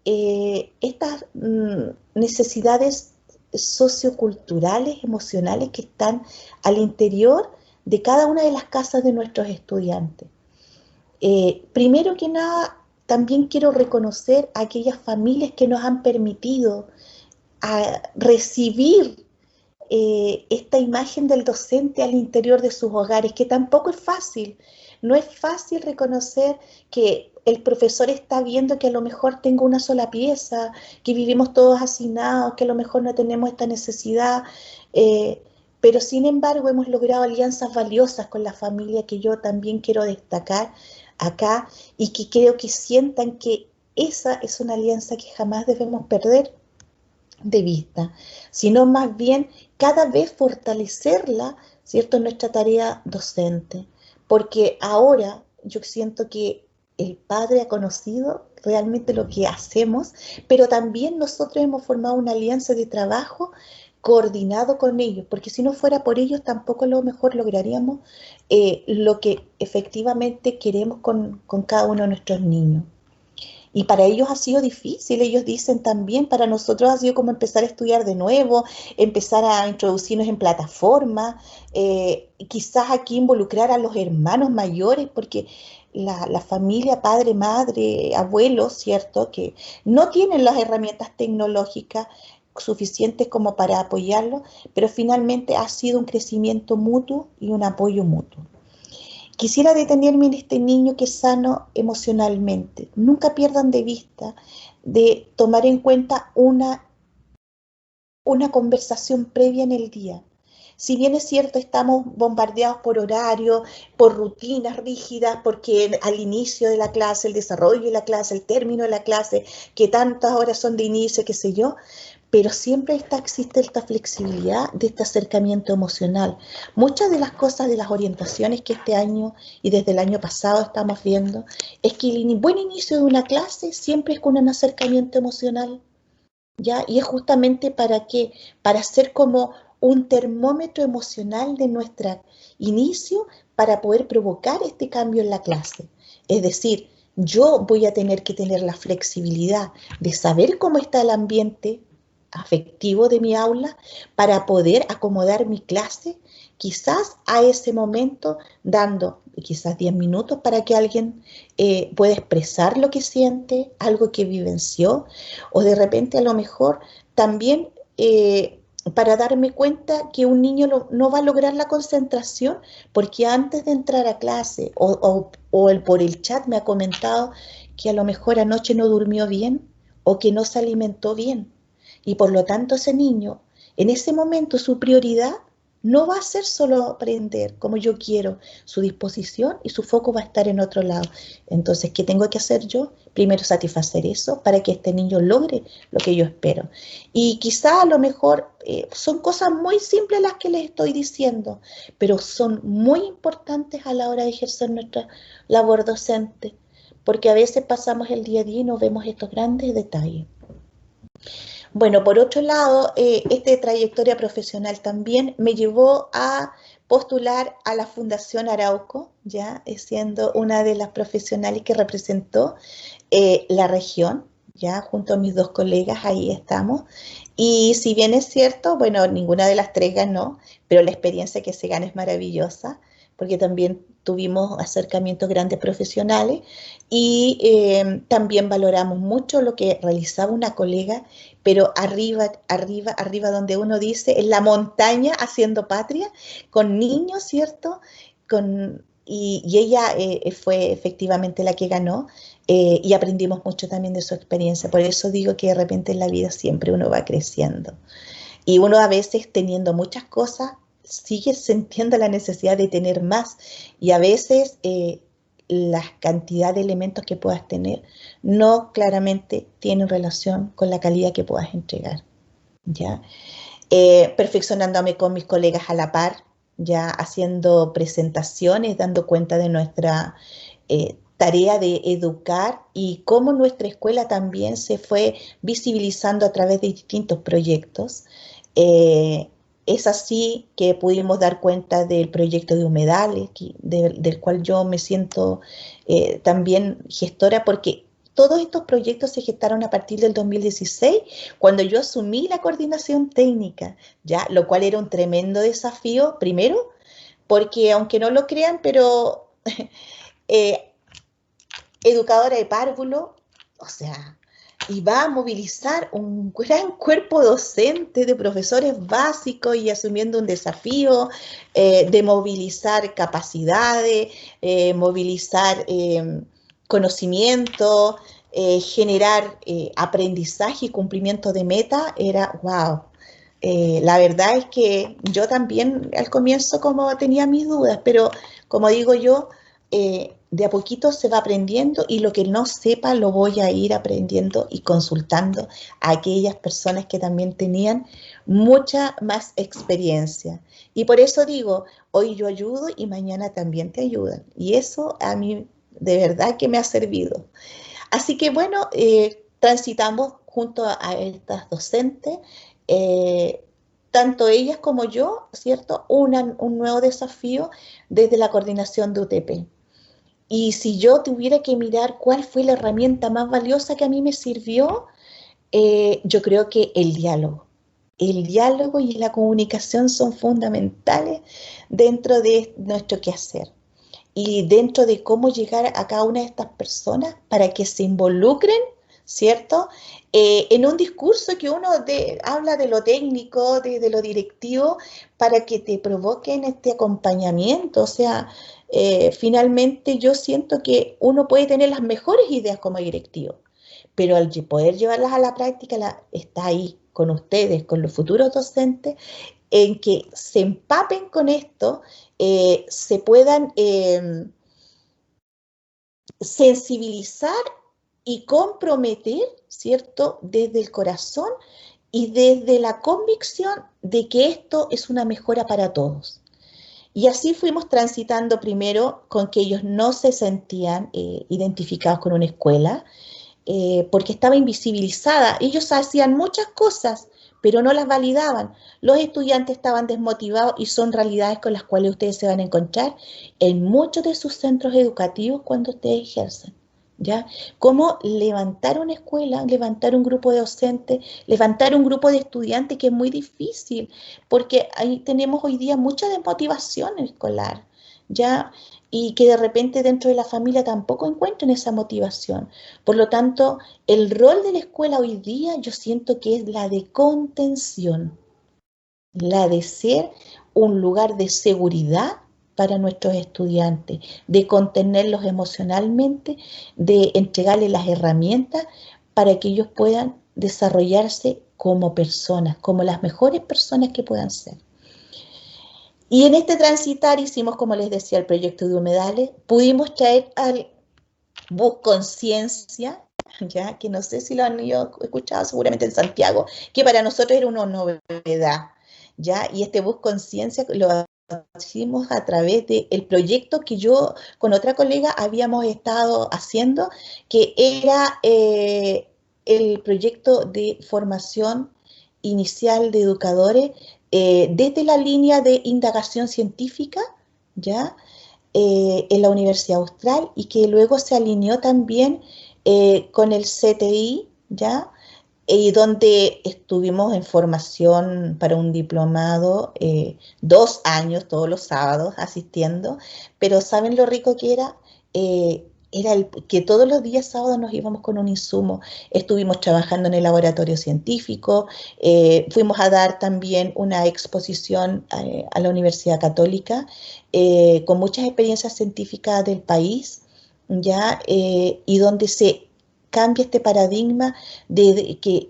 estas necesidades socioculturales, emocionales que están al interior de cada una de las casas de nuestros estudiantes. Primero que nada, también quiero reconocer a aquellas familias que nos han permitido recibir esta imagen del docente al interior de sus hogares, que tampoco es fácil. No es fácil reconocer que el profesor está viendo que a lo mejor tengo una sola pieza, que vivimos todos hacinados, que a lo mejor no tenemos esta necesidad, pero sin embargo hemos logrado alianzas valiosas con la familia, que yo también quiero destacar acá, y que creo que sientan que esa es una alianza que jamás debemos perder, de vista, sino más bien cada vez fortalecerla, ¿cierto?, en nuestra tarea docente. Porque ahora yo siento que el padre ha conocido realmente lo que hacemos, pero también nosotros hemos formado una alianza de trabajo coordinado con ellos, porque si no fuera por ellos tampoco a lo mejor lograríamos lo que efectivamente queremos con cada uno de nuestros niños. Y para ellos ha sido difícil, ellos dicen también, para nosotros ha sido como empezar a estudiar de nuevo, empezar a introducirnos en plataformas, quizás aquí involucrar a los hermanos mayores, porque la familia, padre, madre, abuelos, ¿cierto?, que no tienen las herramientas tecnológicas suficientes como para apoyarlos, pero finalmente ha sido un crecimiento mutuo y un apoyo mutuo. Quisiera detenerme en este niño que es sano emocionalmente. Nunca pierdan de vista de tomar en cuenta una conversación previa en el día. Si bien es cierto, estamos bombardeados por horarios, por rutinas rígidas, porque al inicio de la clase, el desarrollo de la clase, el término de la clase, que tantas horas son de inicio, qué sé yo, pero siempre existe esta flexibilidad de este acercamiento emocional. Muchas de las cosas, de las orientaciones que este año y desde el año pasado estamos viendo, es que el buen inicio de una clase siempre es con un acercamiento emocional, ¿ya? Y es justamente para qué, para ser como un termómetro emocional de nuestro inicio para poder provocar este cambio en la clase. Es decir, yo voy a tener que tener la flexibilidad de saber cómo está el ambiente afectivo de mi aula para poder acomodar mi clase quizás a ese momento, dando quizás 10 minutos para que alguien pueda expresar lo que siente, algo que vivenció, o de repente a lo mejor también para darme cuenta que un niño no va a lograr la concentración porque antes de entrar a clase por el chat me ha comentado que a lo mejor anoche no durmió bien o que no se alimentó bien. Y por lo tanto ese niño, en ese momento su prioridad no va a ser solo aprender como yo quiero, su disposición y su foco va a estar en otro lado. Entonces, ¿qué tengo que hacer yo? Primero satisfacer eso para que este niño logre lo que yo espero. Y quizá a lo mejor son cosas muy simples las que les estoy diciendo, pero son muy importantes a la hora de ejercer nuestra labor docente, porque a veces pasamos el día a día y no vemos estos grandes detalles. Bueno, por otro lado, esta trayectoria profesional también me llevó a postular a la Fundación Arauco, ya siendo una de las profesionales que representó la región, ya junto a mis dos colegas, ahí estamos. Y si bien es cierto, bueno, ninguna de las tres ganó, pero la experiencia que se gana es maravillosa, porque también tuvimos acercamientos grandes profesionales y también valoramos mucho lo que realizaba una colega, pero arriba donde uno dice, en la montaña haciendo patria, con niños, ¿cierto? Y ella fue efectivamente la que ganó y aprendimos mucho también de su experiencia. Por eso digo que de repente en la vida siempre uno va creciendo. Y uno a veces teniendo muchas cosas sigue sintiendo la necesidad de tener más y a veces la cantidad de elementos que puedas tener no claramente tienen relación con la calidad que puedas entregar, ¿ya? Perfeccionándome con mis colegas a la par, ya haciendo presentaciones, dando cuenta de nuestra tarea de educar y cómo nuestra escuela también se fue visibilizando a través de distintos proyectos. Es así que pudimos dar cuenta del proyecto de humedales, del cual yo me siento también gestora, porque todos estos proyectos se gestaron a partir del 2016, cuando yo asumí la coordinación técnica, ya, lo cual era un tremendo desafío, primero, porque aunque no lo crean, pero educadora de párvulo, o sea, y va a movilizar un gran cuerpo docente de profesores básicos y asumiendo un desafío de movilizar capacidades, movilizar conocimiento, generar aprendizaje y cumplimiento de meta, era wow. La verdad es que yo también al comienzo como tenía mis dudas, pero como digo yo, de a poquito se va aprendiendo y lo que no sepa lo voy a ir aprendiendo y consultando a aquellas personas que también tenían mucha más experiencia. Y por eso digo, hoy yo ayudo y mañana también te ayudan. Y eso a mí de verdad que me ha servido. Así que bueno, transitamos junto a estas docentes, tanto ellas como yo, ¿cierto? Un nuevo desafío desde la coordinación de UTP. Y si yo tuviera que mirar cuál fue la herramienta más valiosa que a mí me sirvió, yo creo que el diálogo. El diálogo y la comunicación son fundamentales dentro de nuestro quehacer y dentro de cómo llegar a cada una de estas personas para que se involucren, ¿cierto? En un discurso que uno habla de lo técnico, de lo directivo, para que te provoquen este acompañamiento. O sea, finalmente yo siento que uno puede tener las mejores ideas como directivo, pero al poder llevarlas a la práctica está ahí con ustedes, con los futuros docentes, en que se empapen con esto, se puedan sensibilizar y comprometer, ¿cierto?, desde el corazón y desde la convicción de que esto es una mejora para todos. Y así fuimos transitando primero con que ellos no se sentían identificados con una escuela, porque estaba invisibilizada. Ellos hacían muchas cosas, pero no las validaban. Los estudiantes estaban desmotivados y son realidades con las cuales ustedes se van a encontrar en muchos de sus centros educativos cuando ustedes ejercen. ¿Ya? Cómo levantar una escuela, levantar un grupo de docentes, levantar un grupo de estudiantes, que es muy difícil, porque ahí tenemos hoy día mucha desmotivación escolar, ¿ya? Y que de repente dentro de la familia tampoco encuentran esa motivación. Por lo tanto, el rol de la escuela hoy día yo siento que es la de contención, la de ser un lugar de seguridad para nuestros estudiantes, de contenerlos emocionalmente, de entregarles las herramientas para que ellos puedan desarrollarse como personas, como las mejores personas que puedan ser. Y en este transitar hicimos, como les decía, el proyecto de humedales, pudimos traer al bus Conciencia, ya que no sé si lo han escuchado seguramente en Santiago, que para nosotros era una novedad, ya, y este bus Conciencia lo hicimos a través del proyecto que yo con otra colega habíamos estado haciendo, que era el proyecto de formación inicial de educadores desde la línea de indagación científica, ¿ya? En la Universidad Austral y que luego se alineó también con el CTI, ¿ya? Y donde estuvimos en formación para un diplomado 2 años, todos los sábados asistiendo, pero ¿saben lo rico que era? Era que todos los días sábados nos íbamos con un insumo, estuvimos trabajando en el laboratorio científico, fuimos a dar también una exposición a la Universidad Católica con muchas experiencias científicas del país, ¿ya? Y donde se cambia este paradigma de que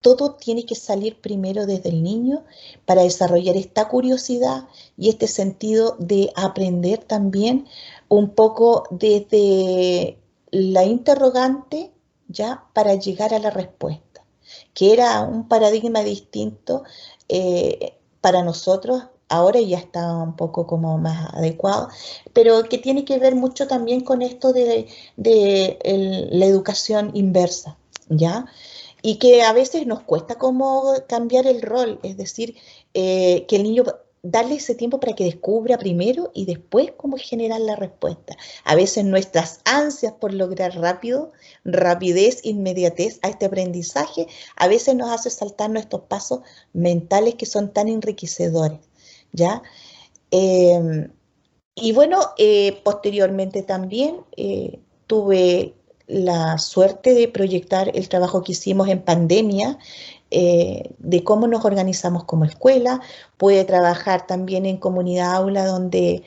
todo tiene que salir primero desde el niño para desarrollar esta curiosidad y este sentido de aprender también un poco desde la interrogante, ya, para llegar a la respuesta, que era un paradigma distinto para nosotros. Ahora ya está un poco como más adecuado, pero que tiene que ver mucho también con esto de la educación inversa, ¿ya? Y que a veces nos cuesta como cambiar el rol, es decir, que el niño darle ese tiempo para que descubra primero y después cómo generar la respuesta. A veces nuestras ansias por lograr rapidez, inmediatez a este aprendizaje, a veces nos hace saltar nuestros pasos mentales que son tan enriquecedores, ¿ya? Y bueno, posteriormente también tuve la suerte de proyectar el trabajo que hicimos en pandemia, de cómo nos organizamos como escuela. Pude trabajar también en comunidad aula donde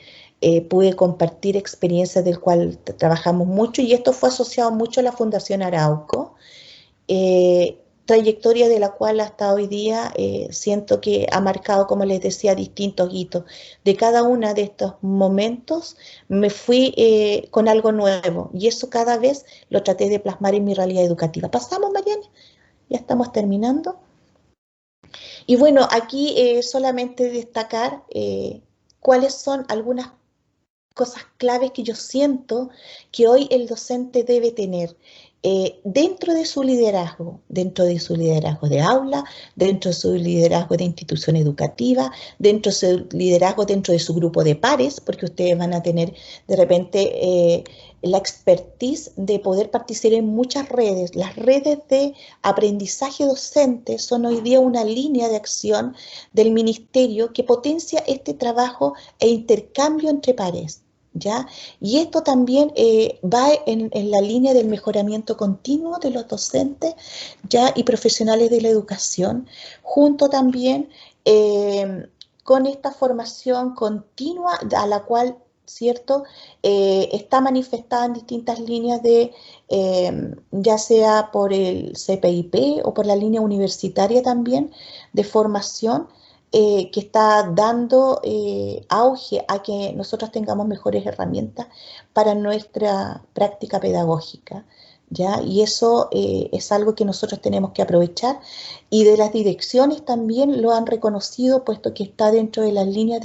pude compartir experiencias del cual trabajamos mucho y esto fue asociado mucho a la Fundación Arauco. trayectoria de la cual hasta hoy día siento que ha marcado, como les decía, distintos hitos. De cada uno de estos momentos me fui con algo nuevo y eso cada vez lo traté de plasmar en mi realidad educativa. ¿Pasamos, Mariana? Ya estamos terminando. Y bueno, aquí solamente destacar cuáles son algunas cosas claves que yo siento que hoy el docente debe tener dentro de su liderazgo de aula, dentro de su liderazgo de institución educativa, dentro de su liderazgo dentro de su grupo de pares, porque ustedes van a tener de repente la expertise de poder participar en muchas redes. Las redes de aprendizaje docente son hoy día una línea de acción del ministerio que potencia este trabajo e intercambio entre pares. ¿Ya? Y esto también va en la línea del mejoramiento continuo de los docentes, ¿ya? Y profesionales de la educación, junto también con esta formación continua a la cual, ¿cierto? Está manifestada en distintas líneas de, ya sea por el CPIP o por la línea universitaria también de formación, que está dando auge a que nosotros tengamos mejores herramientas para nuestra práctica pedagógica, ¿ya? Y eso es algo que nosotros tenemos que aprovechar y de las direcciones también lo han reconocido, puesto que está dentro de las líneas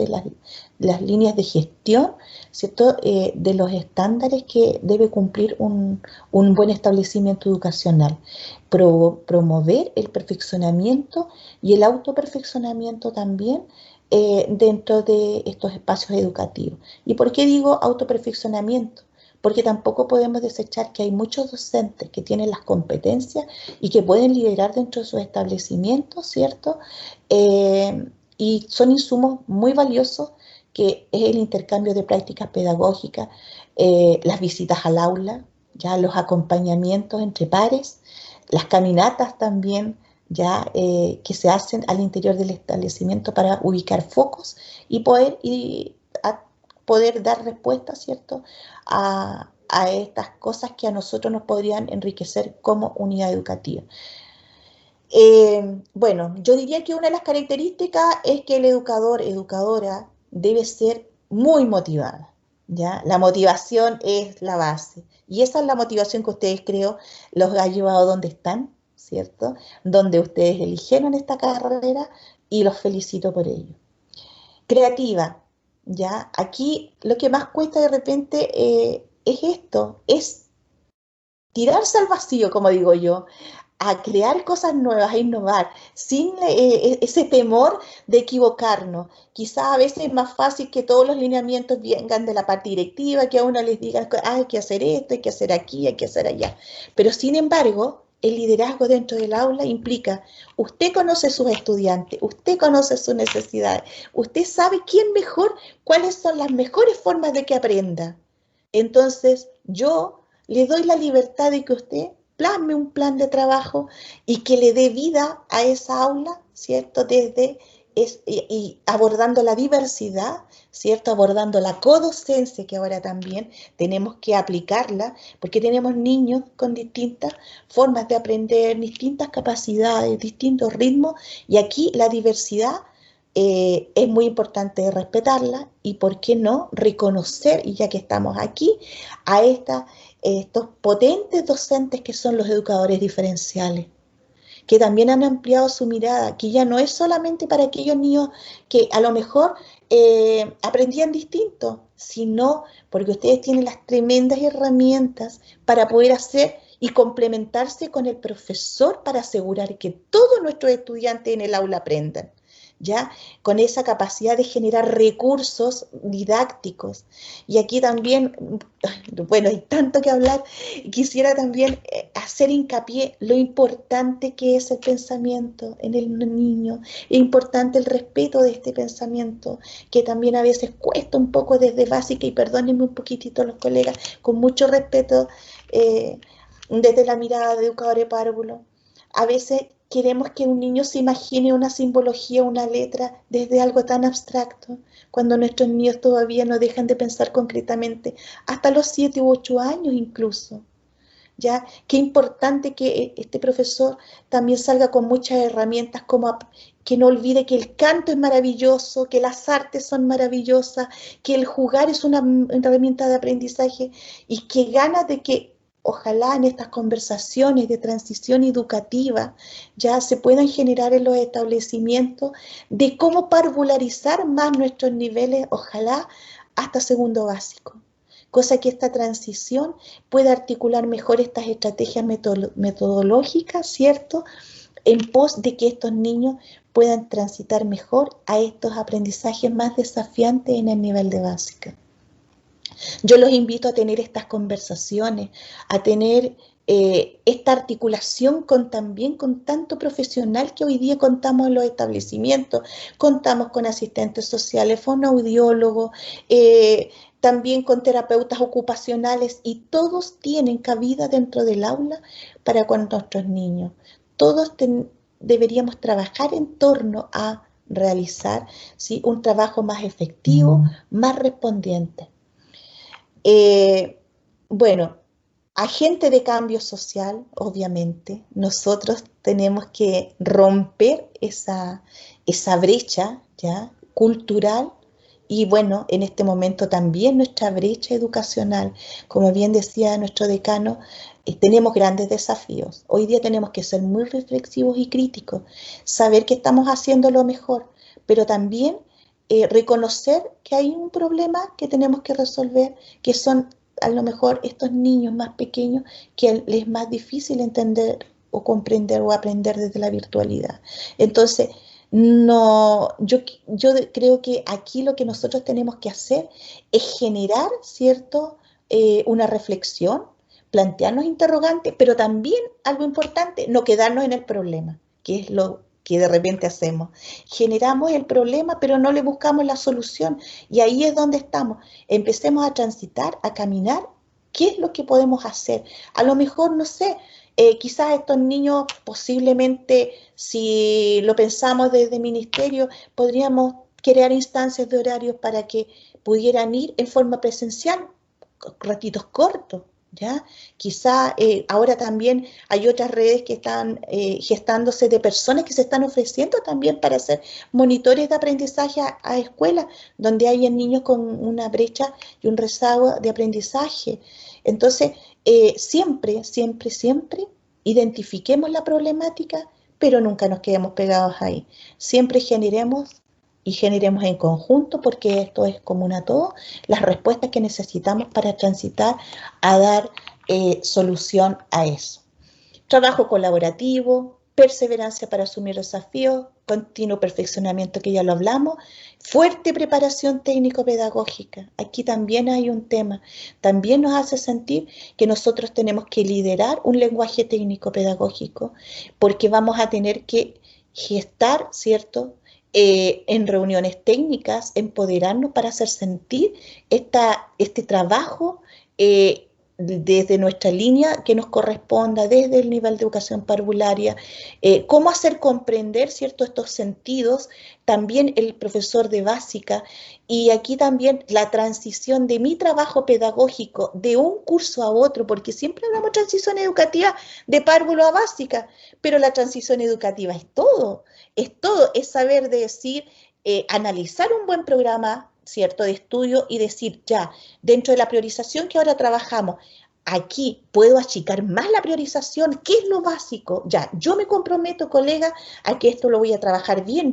líneas de gestión, ¿cierto? De los estándares que debe cumplir un buen establecimiento educacional. Promover el perfeccionamiento y el autoperfeccionamiento también dentro de estos espacios educativos. ¿Y por qué digo autoperfeccionamiento? Porque tampoco podemos desechar que hay muchos docentes que tienen las competencias y que pueden liderar dentro de sus establecimientos, ¿cierto? Y son insumos muy valiosos, que es el intercambio de prácticas pedagógicas, las visitas al aula, ya los acompañamientos entre pares, las caminatas también, ya que se hacen al interior del establecimiento para ubicar focos y poder dar respuesta, ¿cierto?, a estas cosas que a nosotros nos podrían enriquecer como unidad educativa. Bueno, yo diría que una de las características es que el educador, educadora, debe ser muy motivada, ¿ya? La motivación es la base. Y esa es la motivación que ustedes, creo, los ha llevado donde están, ¿cierto? Donde ustedes eligieron esta carrera y los felicito por ello. Creativa, ¿ya? Aquí lo que más cuesta de repente es esto, es tirarse al vacío, como digo yo, a crear cosas nuevas, a innovar, sin ese temor de equivocarnos. Quizás a veces es más fácil que todos los lineamientos vengan de la parte directiva, que a uno les diga, hay que hacer esto, hay que hacer aquí, hay que hacer allá. Pero sin embargo, el liderazgo dentro del aula implica, usted conoce sus estudiantes, usted conoce sus necesidades, usted sabe quién mejor, cuáles son las mejores formas de que aprenda. Entonces, yo le doy la libertad de que usted plasme un plan de trabajo y que le dé vida a esa aula, ¿cierto? Y abordando la diversidad, ¿cierto? Abordando la codocencia, que ahora también tenemos que aplicarla, porque tenemos niños con distintas formas de aprender, distintas capacidades, distintos ritmos, y aquí la diversidad es muy importante respetarla y, ¿por qué no?, reconocer, y ya que estamos aquí, a estos potentes docentes que son los educadores diferenciales, que también han ampliado su mirada, que ya no es solamente para aquellos niños que a lo mejor aprendían distinto, sino porque ustedes tienen las tremendas herramientas para poder hacer y complementarse con el profesor para asegurar que todos nuestros estudiantes en el aula aprendan, ¿ya? Con esa capacidad de generar recursos didácticos. Y aquí también, bueno, hay tanto que hablar, quisiera también hacer hincapié lo importante que es el pensamiento en el niño, es importante el respeto de este pensamiento, que también a veces cuesta un poco desde básica, y perdónenme un poquitito los colegas, con mucho respeto, desde la mirada de educador de párvulo. A veces queremos que un niño se imagine una simbología, una letra, desde algo tan abstracto, cuando nuestros niños todavía no dejan de pensar concretamente, hasta los 7 u 8 años incluso. ¿ya? Qué importante que este profesor también salga con muchas herramientas, como que no olvide que el canto es maravilloso, que las artes son maravillosas, que el jugar es una herramienta de aprendizaje, y que ganas de que ojalá en estas conversaciones de transición educativa ya se puedan generar en los establecimientos de cómo parvularizar más nuestros niveles, ojalá hasta segundo básico, cosa que esta transición pueda articular mejor estas estrategias metodológicas, ¿cierto?, en pos de que estos niños puedan transitar mejor a estos aprendizajes más desafiantes en el nivel de básica. Yo los invito a tener estas conversaciones, a tener esta articulación también con tanto profesional que hoy día contamos en los establecimientos. Contamos con asistentes sociales, fonoaudiólogos, también con terapeutas ocupacionales, y todos tienen cabida dentro del aula para con nuestros niños. Todos deberíamos trabajar en torno a realizar, ¿sí?, un trabajo más efectivo, más respondiente. Bueno, agente de cambio social, obviamente, nosotros tenemos que romper esa brecha, ¿ya?, cultural, y bueno, en este momento también nuestra brecha educacional. Como bien decía nuestro decano, tenemos grandes desafíos. Hoy día tenemos que ser muy reflexivos y críticos, saber que estamos haciendo lo mejor, pero también reconocer que hay un problema que tenemos que resolver, que son a lo mejor estos niños más pequeños que les es más difícil entender o comprender o aprender desde la virtualidad. Entonces, no, yo creo que aquí lo que nosotros tenemos que hacer es generar, ¿cierto?, una reflexión, plantearnos interrogantes, pero también algo importante, no quedarnos en el problema, que es lo que de repente hacemos. Generamos el problema, pero no le buscamos la solución, y ahí es donde estamos. Empecemos a transitar, a caminar. ¿Qué es lo que podemos hacer? A lo mejor, no sé, quizás estos niños posiblemente, si lo pensamos desde el ministerio, podríamos crear instancias de horarios para que pudieran ir en forma presencial, ratitos cortos, ¿ya? Quizá ahora también hay otras redes que están gestándose, de personas que se están ofreciendo también para hacer monitores de aprendizaje a escuelas, donde hayan niños con una brecha y un rezago de aprendizaje. Entonces, siempre identifiquemos la problemática, pero nunca nos quedemos pegados ahí. Siempre generemos en conjunto, porque esto es común a todos, las respuestas que necesitamos para transitar a dar solución a eso. Trabajo colaborativo, perseverancia para asumir desafíos, continuo perfeccionamiento, que ya lo hablamos, fuerte preparación técnico-pedagógica. Aquí también hay un tema, también nos hace sentir que nosotros tenemos que liderar un lenguaje técnico-pedagógico, porque vamos a tener que gestar, ¿cierto?, en reuniones técnicas, empoderarnos para hacer sentir este trabajo desde nuestra línea que nos corresponda, desde el nivel de educación parvularia, cómo hacer comprender, ¿cierto?, estos sentidos, también el profesor de básica, y aquí también la transición de mi trabajo pedagógico de un curso a otro, porque siempre hablamos de transición educativa de párvulo a básica, pero la transición educativa es todo, es saber decir, analizar un buen programa, ¿cierto?, de estudio, y decir, ya, dentro de la priorización que ahora trabajamos, aquí puedo achicar más la priorización. ¿Qué es lo básico? Ya, yo me comprometo, colega, a que esto lo voy a trabajar bien,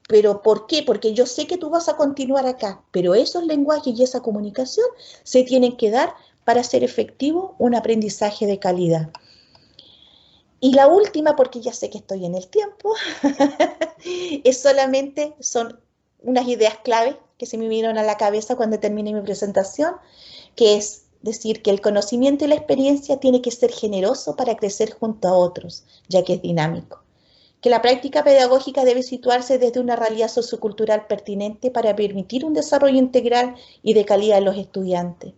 pero ¿por qué? Porque yo sé que tú vas a continuar acá, pero esos lenguajes y esa comunicación se tienen que dar para hacer efectivo un aprendizaje de calidad. Y la última, porque ya sé que estoy en el tiempo, son unas ideas clave que se me vinieron a la cabeza cuando terminé mi presentación, que es decir que el conocimiento y la experiencia tiene que ser generoso para crecer junto a otros, ya que es dinámico. Que la práctica pedagógica debe situarse desde una realidad sociocultural pertinente para permitir un desarrollo integral y de calidad en los estudiantes.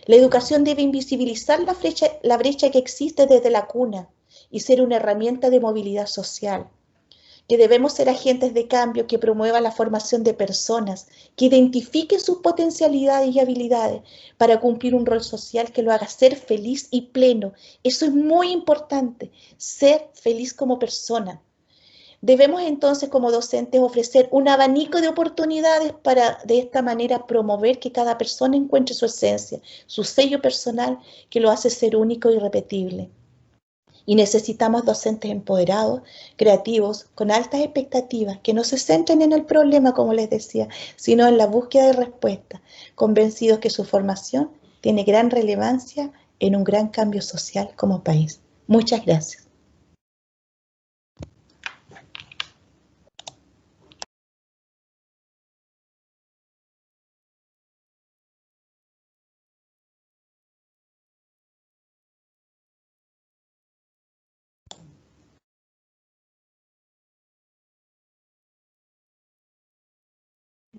La educación debe invisibilizar la brecha que existe desde la cuna y ser una herramienta de movilidad social. que debemos ser agentes de cambio que promuevan la formación de personas, que identifiquen sus potencialidades y habilidades para cumplir un rol social que lo haga ser feliz y pleno. Eso es muy importante, ser feliz como persona. Debemos entonces como docentes ofrecer un abanico de oportunidades para de esta manera promover que cada persona encuentre su esencia, su sello personal que lo hace ser único y irrepetible. Y necesitamos docentes empoderados, creativos, con altas expectativas, que no se centren en el problema, como les decía, sino en la búsqueda de respuestas, convencidos que su formación tiene gran relevancia en un gran cambio social como país. Muchas gracias.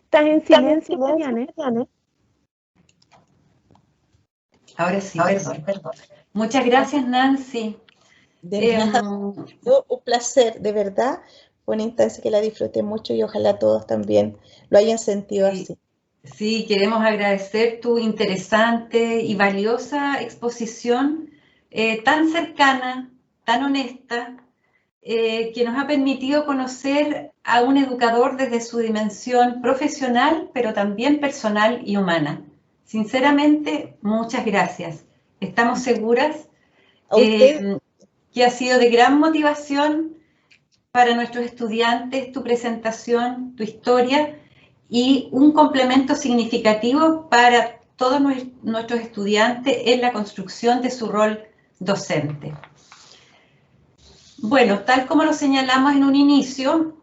Estás en silencio, Mariane. Ahora sí, perdón. Muchas gracias, Nancy. De nada, un placer, de verdad. Fue una instancia que la disfruté mucho y ojalá todos también lo hayan sentido así. Sí, queremos agradecer tu interesante y valiosa exposición, tan cercana, tan honesta, que nos ha permitido conocer a un educador desde su dimensión profesional, pero también personal y humana. Sinceramente, muchas gracias. Estamos seguras que ha sido de gran motivación para nuestros estudiantes tu presentación, tu historia, y un complemento significativo para todos nuestros estudiantes en la construcción de su rol docente. Bueno, tal como lo señalamos en un inicio,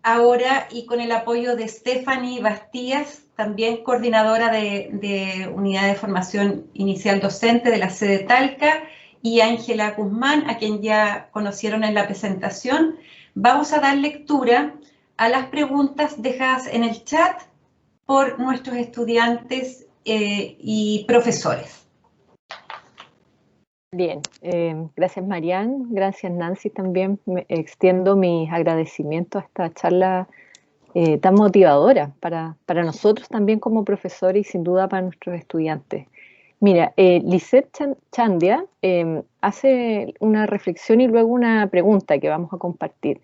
ahora y con el apoyo de Stephanie Bastías, también coordinadora de Unidad de Formación Inicial Docente de la sede Talca, y Ángela Guzmán, a quien ya conocieron en la presentación, vamos a dar lectura a las preguntas dejadas en el chat por nuestros estudiantes y profesores. Bien, gracias Marian, gracias Nancy también. Me extiendo mis agradecimientos a esta charla tan motivadora para nosotros también como profesores y sin duda para nuestros estudiantes. Mira, Lisette Chandia hace una reflexión y luego una pregunta que vamos a compartir.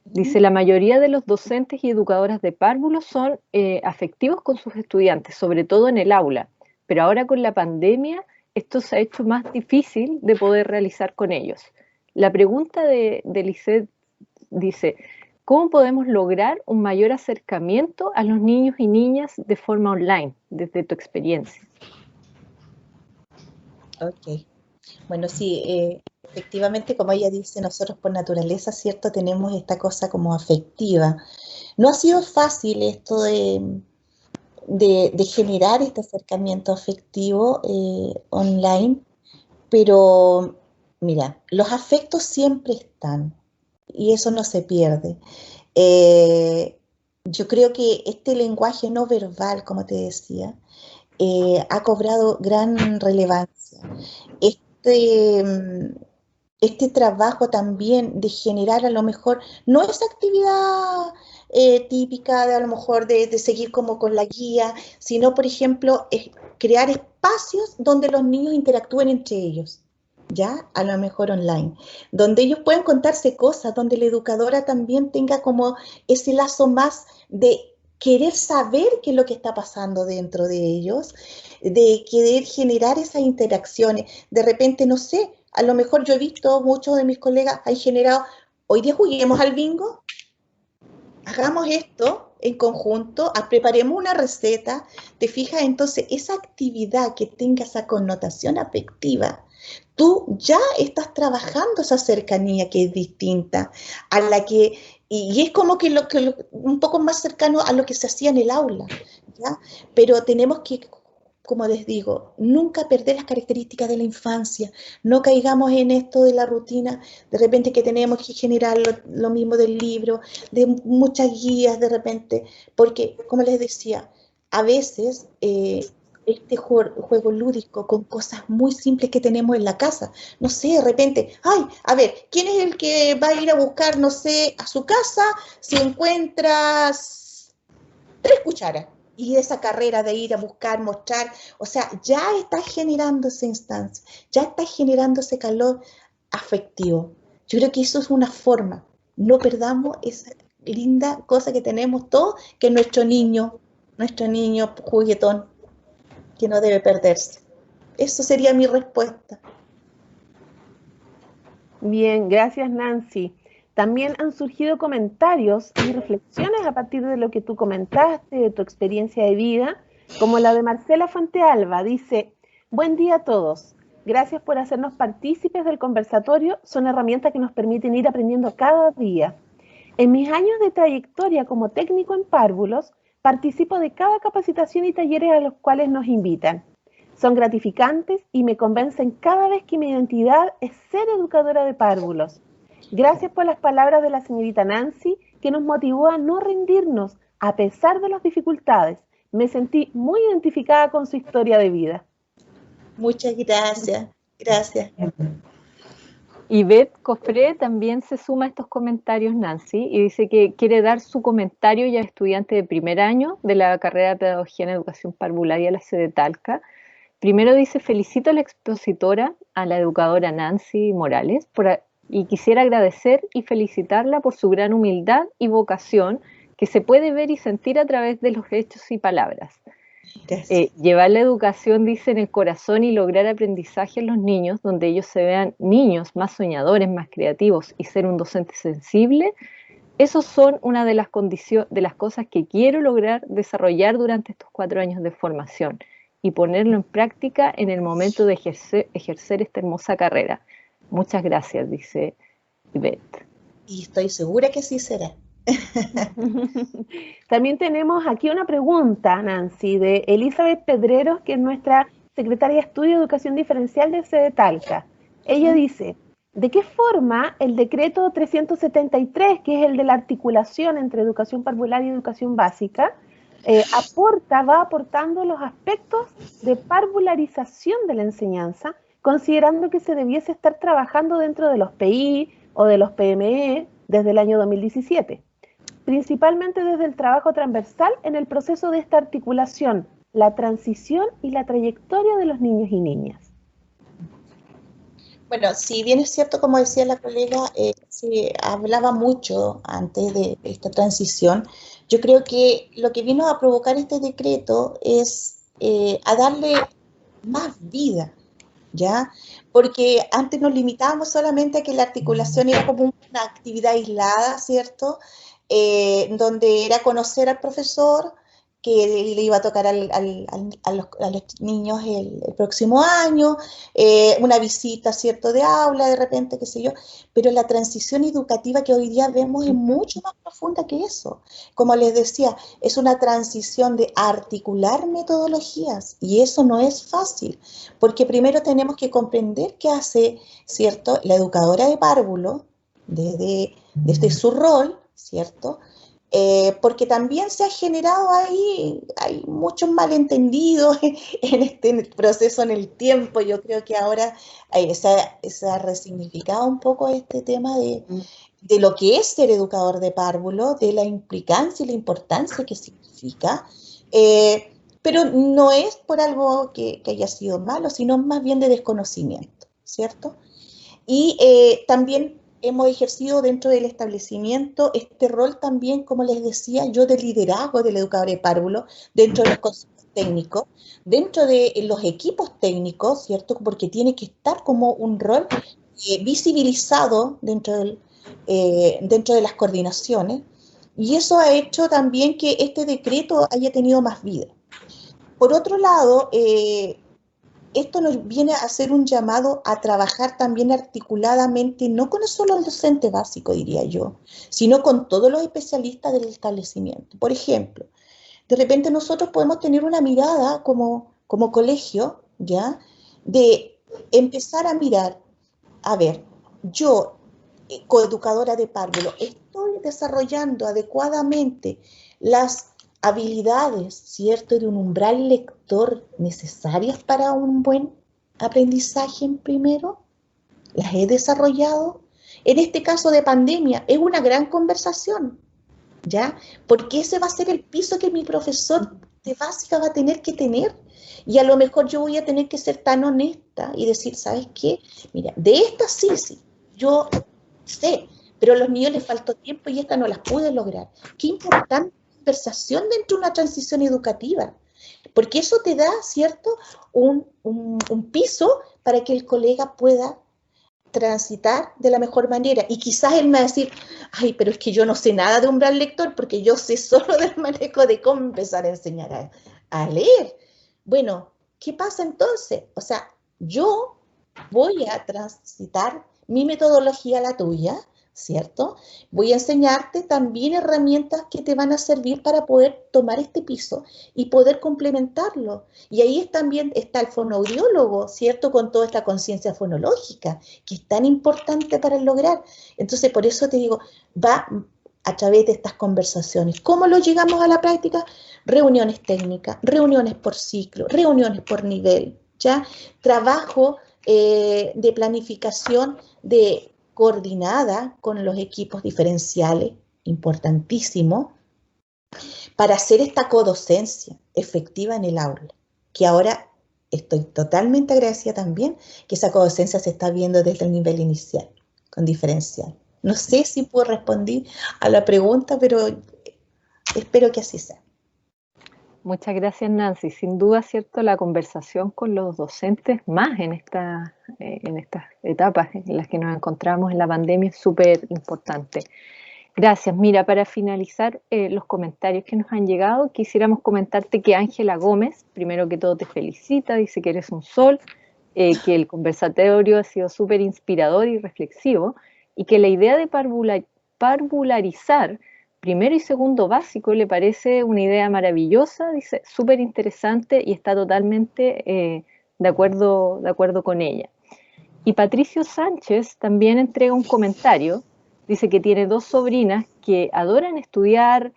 Dice, la mayoría de los docentes y educadoras de párvulos son afectivos con sus estudiantes, sobre todo en el aula, pero ahora con la pandemia esto se ha hecho más difícil de poder realizar con ellos. La pregunta de Lisette dice, ¿cómo podemos lograr un mayor acercamiento a los niños y niñas de forma online, desde tu experiencia? Ok. Bueno, sí, efectivamente, como ella dice, nosotros por naturaleza, ¿cierto? Tenemos esta cosa como afectiva. No ha sido fácil esto de generar este acercamiento afectivo online, pero mira, los afectos siempre están y eso no se pierde. Yo creo que este lenguaje no verbal, como te decía, ha cobrado gran relevancia. Este trabajo también de generar a lo mejor, no esa actividad típica de a lo mejor de seguir como con la guía, sino por ejemplo crear espacios donde los niños interactúen entre ellos, ya a lo mejor online, donde ellos puedan contarse cosas, donde la educadora también tenga como ese lazo más de querer saber qué es lo que está pasando dentro de ellos, de querer generar esas interacciones, de repente, no sé, a lo mejor yo he visto muchos de mis colegas han generado, hoy día juguemos al bingo, hagamos esto en conjunto, preparemos una receta, te fijas, entonces esa actividad que tenga esa connotación afectiva, tú ya estás trabajando esa cercanía que es distinta a la que, y es como que, un poco más cercano a lo que se hacía en el aula, ¿ya? Pero tenemos que, como les digo, nunca perder las características de la infancia, no caigamos en esto de la rutina, de repente que tenemos que generar lo mismo del libro, de muchas guías de repente, porque, como les decía, a veces este juego lúdico con cosas muy simples que tenemos en la casa. No sé, de repente, ay, a ver, ¿quién es el que va a ir a buscar, no sé, a su casa si encuentras 3 cucharas? Y esa carrera de ir a buscar, mostrar, o sea, ya está generando esa instancia, ya está generando ese calor afectivo. Yo creo que eso es una forma. No perdamos esa linda cosa que tenemos todos, que es nuestro niño juguetón, que no debe perderse. Eso sería mi respuesta. Bien, gracias Nancy. También han surgido comentarios y reflexiones a partir de lo que tú comentaste, de tu experiencia de vida, como la de Marcela Fuentealba. Dice, buen día a todos. Gracias por hacernos partícipes del conversatorio. Son herramientas que nos permiten ir aprendiendo cada día. En mis años de trayectoria como técnico en párvulos, participo de cada capacitación y talleres a los cuales nos invitan. Son gratificantes y me convencen cada vez que mi identidad es ser educadora de párvulos. Gracias por las palabras de la señorita Nancy, que nos motivó a no rendirnos a pesar de las dificultades. Me sentí muy identificada con su historia de vida. Muchas gracias. Gracias. Y Beth Cofré también se suma a estos comentarios, Nancy, y dice que quiere dar su comentario ya estudiante de primer año de la carrera de Pedagogía en Educación Parvularia de la sede Talca. Primero dice, felicito a la expositora, a la educadora Nancy Morales, y quisiera agradecer y felicitarla por su gran humildad y vocación que se puede ver y sentir a través de los hechos y palabras. Llevar la educación, dice, en el corazón y lograr aprendizaje en los niños, donde ellos se vean niños más soñadores, más creativos y ser un docente sensible, esos son una de las condiciones, de las cosas que quiero lograr desarrollar durante estos 4 años de formación y ponerlo en práctica en el momento de ejercer esta hermosa carrera. Muchas gracias, dice Ivette. Y estoy segura que sí será. También tenemos aquí una pregunta, Nancy, de Elizabeth Pedreros, que es nuestra secretaria de Estudio de Educación Diferencial de sede Talca. Ella dice, ¿de qué forma el decreto 373, que es el de la articulación entre educación parvularia y educación básica, va aportando los aspectos de parvularización de la enseñanza, considerando que se debiese estar trabajando dentro de los PI o de los PME desde el año 2017? Principalmente desde el trabajo transversal en el proceso de esta articulación, la transición y la trayectoria de los niños y niñas. Bueno, si bien es cierto, como decía la colega, se hablaba mucho antes de esta transición, yo creo que lo que vino a provocar este decreto es a darle más vida, ¿ya? Porque antes nos limitábamos solamente a que la articulación era como una actividad aislada, ¿cierto? Donde era conocer al profesor que le iba a tocar a los niños el próximo año, una visita, ¿cierto?, de aula, de repente, qué sé yo, pero la transición educativa que hoy día vemos es mucho más profunda que eso. Como les decía, es una transición de articular metodologías, y eso no es fácil, porque primero tenemos que comprender qué hace, ¿cierto?, la educadora de párvulo, desde su rol, ¿cierto?, porque también se ha generado ahí, hay muchos malentendidos en el proceso, en el tiempo. Yo creo que ahora se ha resignificado un poco este tema de lo que es ser educador de párvulo, de la implicancia y la importancia que significa, pero no es por algo que haya sido malo, sino más bien de desconocimiento, ¿cierto? Y también hemos ejercido dentro del establecimiento este rol también, como les decía yo, de liderazgo del educador de párvulo dentro de los consejos técnicos, dentro de los equipos técnicos, ¿cierto? Porque tiene que estar como un rol visibilizado dentro de las coordinaciones, y eso ha hecho también que este decreto haya tenido más vida. Por otro lado, esto nos viene a hacer un llamado a trabajar también articuladamente, no con solo el docente básico, diría yo, sino con todos los especialistas del establecimiento. Por ejemplo, de repente nosotros podemos tener una mirada como colegio, ¿ya?, de empezar a mirar, a ver, yo, coeducadora de párvulo, estoy desarrollando adecuadamente las habilidades, ¿cierto?, de un umbral lector necesarias para un buen aprendizaje en primero, las he desarrollado. En este caso de pandemia, es una gran conversación, ¿ya? Porque ese va a ser el piso que mi profesor de básica va a tener que tener. Y a lo mejor yo voy a tener que ser tan honesta y decir, ¿sabes qué? Mira, de esta sí, yo sé, pero a los niños les faltó tiempo y esta no las pude lograr. Qué importante conversación dentro de una transición educativa, porque eso te da, ¿cierto?, un piso para que el colega pueda transitar de la mejor manera. Y quizás él me va a decir, ay, pero es que yo no sé nada de umbral lector porque yo sé solo del manejo de cómo empezar a enseñar a leer. Bueno, ¿qué pasa entonces? O sea, yo voy a transitar mi metodología a la tuya, ¿cierto? Voy a enseñarte también herramientas que te van a servir para poder tomar este piso y poder complementarlo. Y ahí también está el fonoaudiólogo, ¿cierto? Con toda esta conciencia fonológica, que es tan importante para lograr. Entonces, por eso te digo, va a través de estas conversaciones. ¿Cómo lo llegamos a la práctica? Reuniones técnicas, reuniones por ciclo, reuniones por nivel, ¿ya? Trabajo de planificación coordinada con los equipos diferenciales, importantísimo, para hacer esta codocencia efectiva en el aula, que ahora estoy totalmente agradecida también que esa codocencia se está viendo desde el nivel inicial, con diferencial. No sé si puedo responder a la pregunta, pero espero que así sea. Muchas gracias, Nancy. Sin duda, cierto, la conversación con los docentes, más en estas etapas en las que nos encontramos en la pandemia, es súper importante. Gracias. Mira, para finalizar los comentarios que nos han llegado, quisiéramos comentarte que Ángela Gómez, primero que todo, te felicita, dice que eres un sol, que el conversatorio ha sido súper inspirador y reflexivo, y que la idea de parvularizar primero y segundo básico le parece una idea maravillosa, dice, súper interesante y está totalmente de acuerdo con ella. Y Patricio Sánchez también entrega un comentario, dice que tiene 2 sobrinas que adoran estudiar,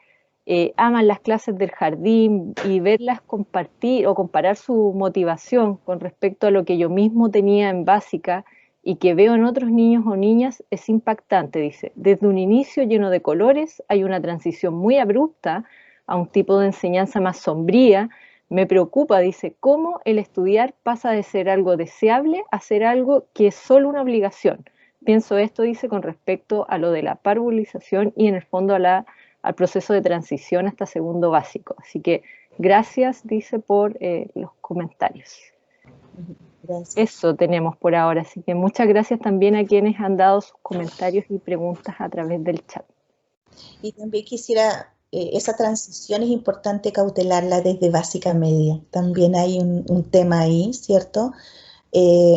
aman las clases del jardín y verlas compartir o comparar su motivación con respecto a lo que yo mismo tenía en básica y que veo en otros niños o niñas es impactante, dice. Desde un inicio lleno de colores hay una transición muy abrupta a un tipo de enseñanza más sombría. Me preocupa, dice, cómo el estudiar pasa de ser algo deseable a ser algo que es solo una obligación. Pienso esto, dice, con respecto a lo de la parvulización y en el fondo al proceso de transición hasta segundo básico. Así que gracias, dice, por los comentarios. Gracias. Eso tenemos por ahora, así que muchas gracias también a quienes han dado sus comentarios y preguntas a través del chat. Y también quisiera, esa transición es importante cautelarla desde básica a media. También hay un tema ahí, ¿cierto?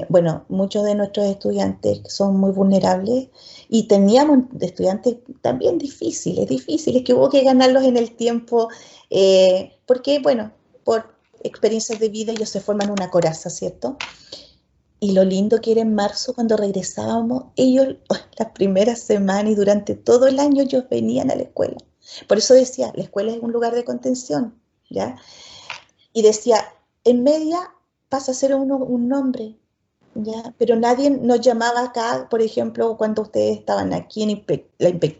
Bueno, muchos de nuestros estudiantes son muy vulnerables y teníamos estudiantes también difíciles que hubo que ganarlos en el tiempo, porque, bueno, por experiencias de vida ellos se forman una coraza, ¿cierto? Y lo lindo que era en marzo cuando regresábamos, ellos las primeras semanas y durante todo el año ellos venían a la escuela. Por eso decía, la escuela es un lugar de contención, ¿ya? Y decía, en media pasa a ser un nombre, ¿ya? Pero nadie nos llamaba acá, por ejemplo, cuando ustedes estaban aquí,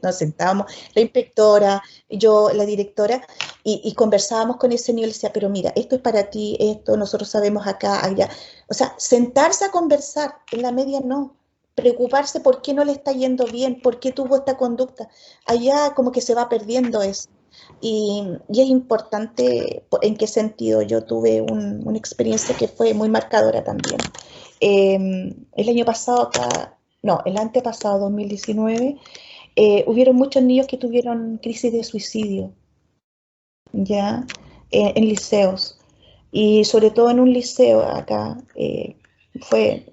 nos sentábamos, la inspectora, yo, la directora, y conversábamos con ese niño y le decía, pero mira, esto es para ti, esto, nosotros sabemos acá, allá. O sea, sentarse a conversar, en la media no. Preocuparse por qué no le está yendo bien, por qué tuvo esta conducta. Allá como que se va perdiendo eso. Y es importante en qué sentido. Yo tuve una experiencia que fue muy marcadora también. El año pasado acá, no, el antepasado, 2019, hubieron muchos niños que tuvieron crisis de suicidio, ya, en liceos. Y sobre todo en un liceo acá, fue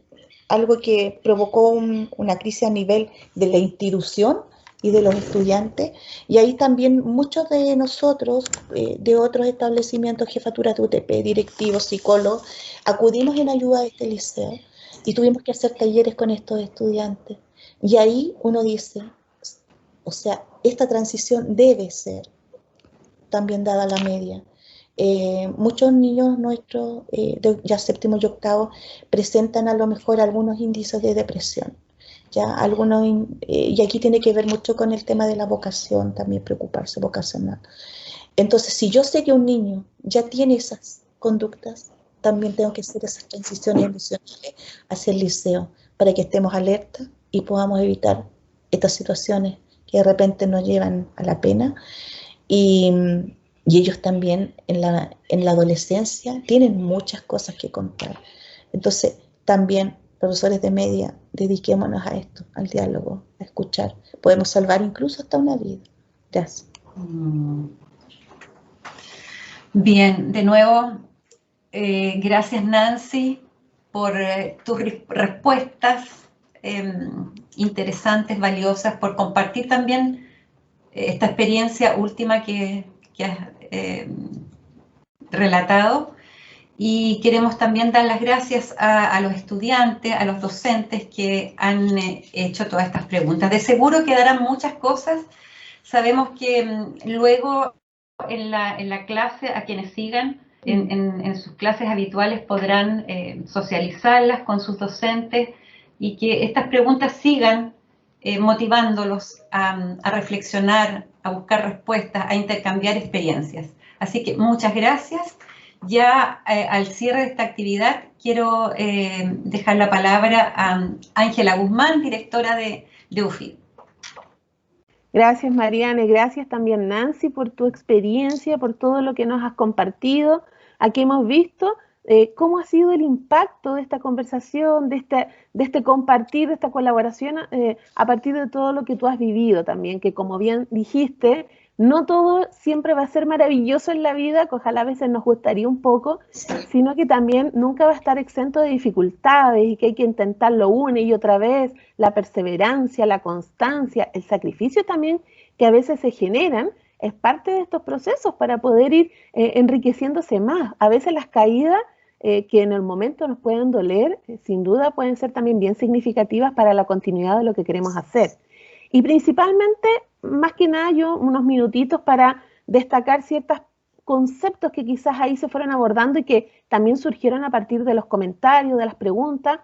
algo que provocó una crisis a nivel de la institución y de los estudiantes, y ahí también muchos de nosotros, de otros establecimientos, jefaturas de UTP, directivos, psicólogos, acudimos en ayuda de este liceo y tuvimos que hacer talleres con estos estudiantes. Y ahí uno dice, o sea, esta transición debe ser también dada la media. Muchos niños nuestros, ya séptimo y octavo, presentan a lo mejor algunos índices de depresión. Ya algunos, y aquí tiene que ver mucho con el tema de la vocación, también preocuparse vocacional. Entonces, si yo sé que un niño ya tiene esas conductas, también tengo que hacer esas transiciones emocionales hacia el liceo, para que estemos alerta y podamos evitar estas situaciones que de repente nos llevan a la pena. Y ellos también en la adolescencia tienen muchas cosas que contar. Entonces, también, profesores de media, dediquémonos a esto, al diálogo, a escuchar. Podemos salvar incluso hasta una vida. Gracias. Bien, de nuevo, gracias Nancy por tus respuestas interesantes, valiosas, por compartir también esta experiencia última que has relatado. Y queremos también dar las gracias a los estudiantes, a los docentes que han hecho todas estas preguntas. De seguro quedarán muchas cosas. Sabemos que luego en la clase, a quienes sigan en sus clases habituales podrán socializarlas con sus docentes y que estas preguntas sigan motivándolos a reflexionar, a buscar respuestas, a intercambiar experiencias. Así que muchas gracias. Ya al cierre de esta actividad quiero dejar la palabra a Ángela Guzmán, directora de UFID. Gracias Mariana y gracias también Nancy por tu experiencia, por todo lo que nos has compartido. Aquí hemos visto cómo ha sido el impacto de esta conversación, de este compartir, de esta colaboración a partir de todo lo que tú has vivido también, que como bien dijiste, no todo siempre va a ser maravilloso en la vida, que ojalá a veces nos gustaría un poco, sino que también nunca va a estar exento de dificultades y que hay que intentarlo una y otra vez, la perseverancia, la constancia, el sacrificio también que a veces se generan, es parte de estos procesos para poder ir enriqueciéndose más. A veces las caídas que en el momento nos pueden doler, sin duda pueden ser también bien significativas para la continuidad de lo que queremos hacer. Y principalmente, más que nada, yo unos minutitos para destacar ciertos conceptos que quizás ahí se fueron abordando y que también surgieron a partir de los comentarios, de las preguntas.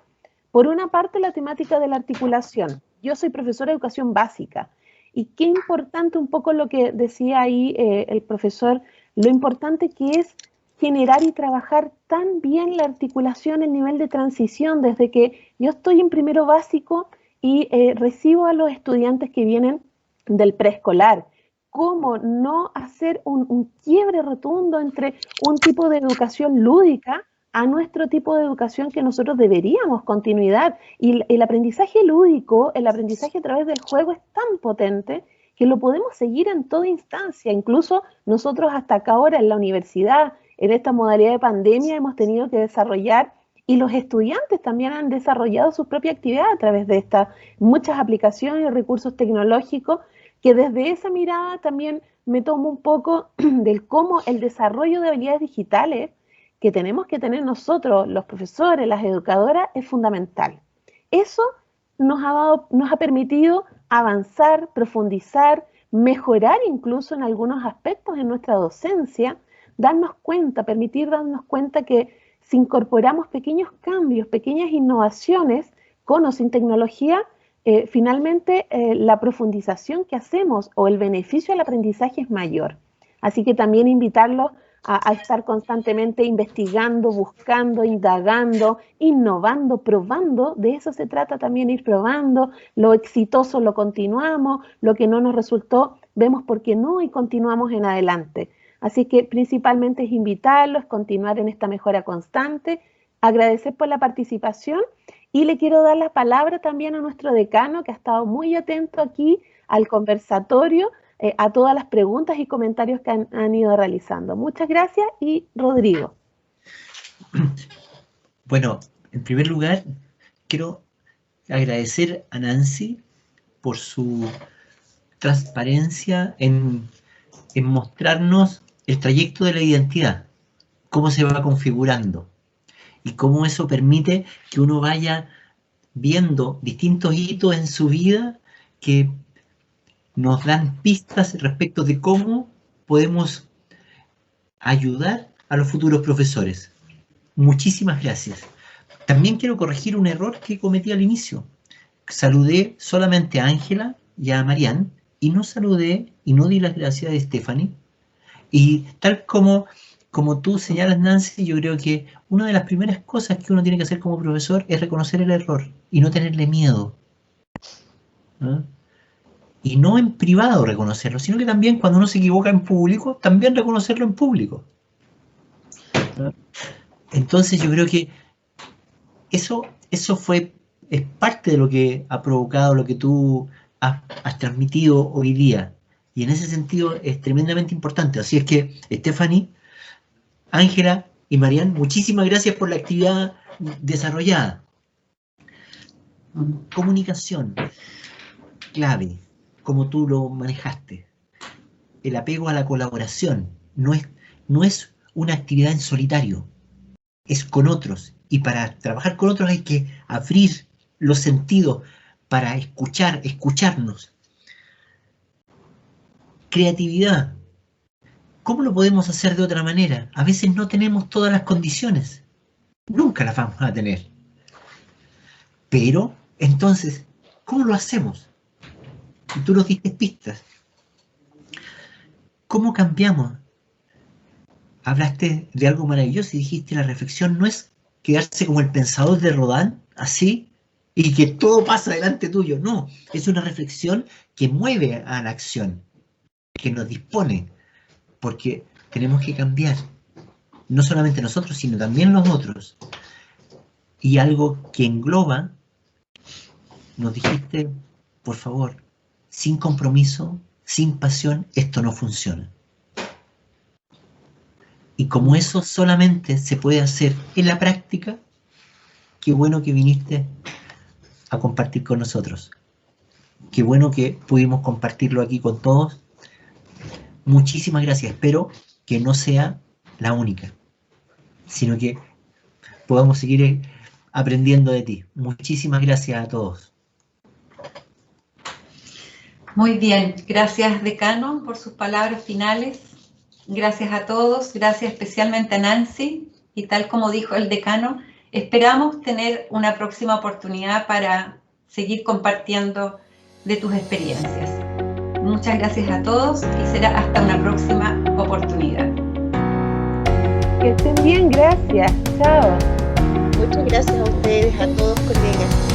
Por una parte, la temática de la articulación. Yo soy profesora de educación básica y qué importante un poco lo que decía ahí el profesor, lo importante que es generar y trabajar tan bien la articulación, el nivel de transición, desde que yo estoy en primero básico y recibo a los estudiantes que vienen del preescolar. ¿Cómo no hacer un quiebre rotundo entre un tipo de educación lúdica a nuestro tipo de educación que nosotros deberíamos continuidad? Y el aprendizaje lúdico, el aprendizaje a través del juego es tan potente que lo podemos seguir en toda instancia. Incluso nosotros hasta acá ahora en la universidad, en esta modalidad de pandemia, hemos tenido que desarrollar y los estudiantes también han desarrollado su propia actividad a través de estas muchas aplicaciones y recursos tecnológicos que desde esa mirada también me tomo un poco del cómo el desarrollo de habilidades digitales que tenemos que tener nosotros, los profesores, las educadoras, es fundamental. Eso nos ha permitido avanzar, profundizar, mejorar incluso en algunos aspectos en nuestra docencia, permitir darnos cuenta que si incorporamos pequeños cambios, pequeñas innovaciones, con o sin tecnología, finalmente la profundización que hacemos o el beneficio del aprendizaje es mayor. Así que también invitarlos a estar constantemente investigando, buscando, indagando, innovando, probando. De eso se trata también, ir probando. Lo exitoso lo continuamos, lo que no nos resultó, vemos por qué no y continuamos en adelante. Así que principalmente es invitarlos, continuar en esta mejora constante, agradecer por la participación y le quiero dar la palabra también a nuestro decano que ha estado muy atento aquí al conversatorio, a todas las preguntas y comentarios que han ido realizando. Muchas gracias y Rodrigo. Bueno, en primer lugar, quiero agradecer a Nancy por su transparencia en mostrarnos el trayecto de la identidad, cómo se va configurando y cómo eso permite que uno vaya viendo distintos hitos en su vida que nos dan pistas respecto de cómo podemos ayudar a los futuros profesores. Muchísimas gracias. También quiero corregir un error que cometí al inicio. Saludé solamente a Ángela y a Marian y no saludé y no di las gracias a Stephanie. Y tal como tú señalas, Nancy, yo creo que una de las primeras cosas que uno tiene que hacer como profesor es reconocer el error y no tenerle miedo, ¿no? Y no en privado reconocerlo, sino que también cuando uno se equivoca en público, también reconocerlo en público, ¿no? Entonces yo creo que eso es parte de lo que ha provocado lo que tú has transmitido hoy día. Y en ese sentido es tremendamente importante. Así es que, Stephanie, Ángela y Marian, muchísimas gracias por la actividad desarrollada. Comunicación, clave, como tú lo manejaste. El apego a la colaboración no es una actividad en solitario, es con otros. Y para trabajar con otros hay que abrir los sentidos para escucharnos. Creatividad. ¿Cómo lo podemos hacer de otra manera? A veces no tenemos todas las condiciones. Nunca las vamos a tener. Pero, entonces, ¿cómo lo hacemos? Y tú nos diste pistas. ¿Cómo cambiamos? Hablaste de algo maravilloso y dijiste, la reflexión no es quedarse como el pensador de Rodin, así, y que todo pasa delante tuyo. No, es una reflexión que mueve a la acción, que nos dispone, porque tenemos que cambiar, no solamente nosotros, sino también los otros. Y algo que engloba, nos dijiste, por favor, sin compromiso, sin pasión, esto no funciona. Y como eso solamente se puede hacer en la práctica, qué bueno que viniste a compartir con nosotros. Qué bueno que pudimos compartirlo aquí con todos. Muchísimas gracias. Espero que no sea la única, sino que podamos seguir aprendiendo de ti. Muchísimas gracias a todos. Muy bien, gracias decano por sus palabras finales. Gracias a todos, gracias especialmente a Nancy. Y tal como dijo el decano, esperamos tener una próxima oportunidad para seguir compartiendo de tus experiencias. Muchas gracias a todos y será hasta una próxima oportunidad. Que estén bien, gracias. Chao. Muchas gracias a ustedes, a todos, colegas.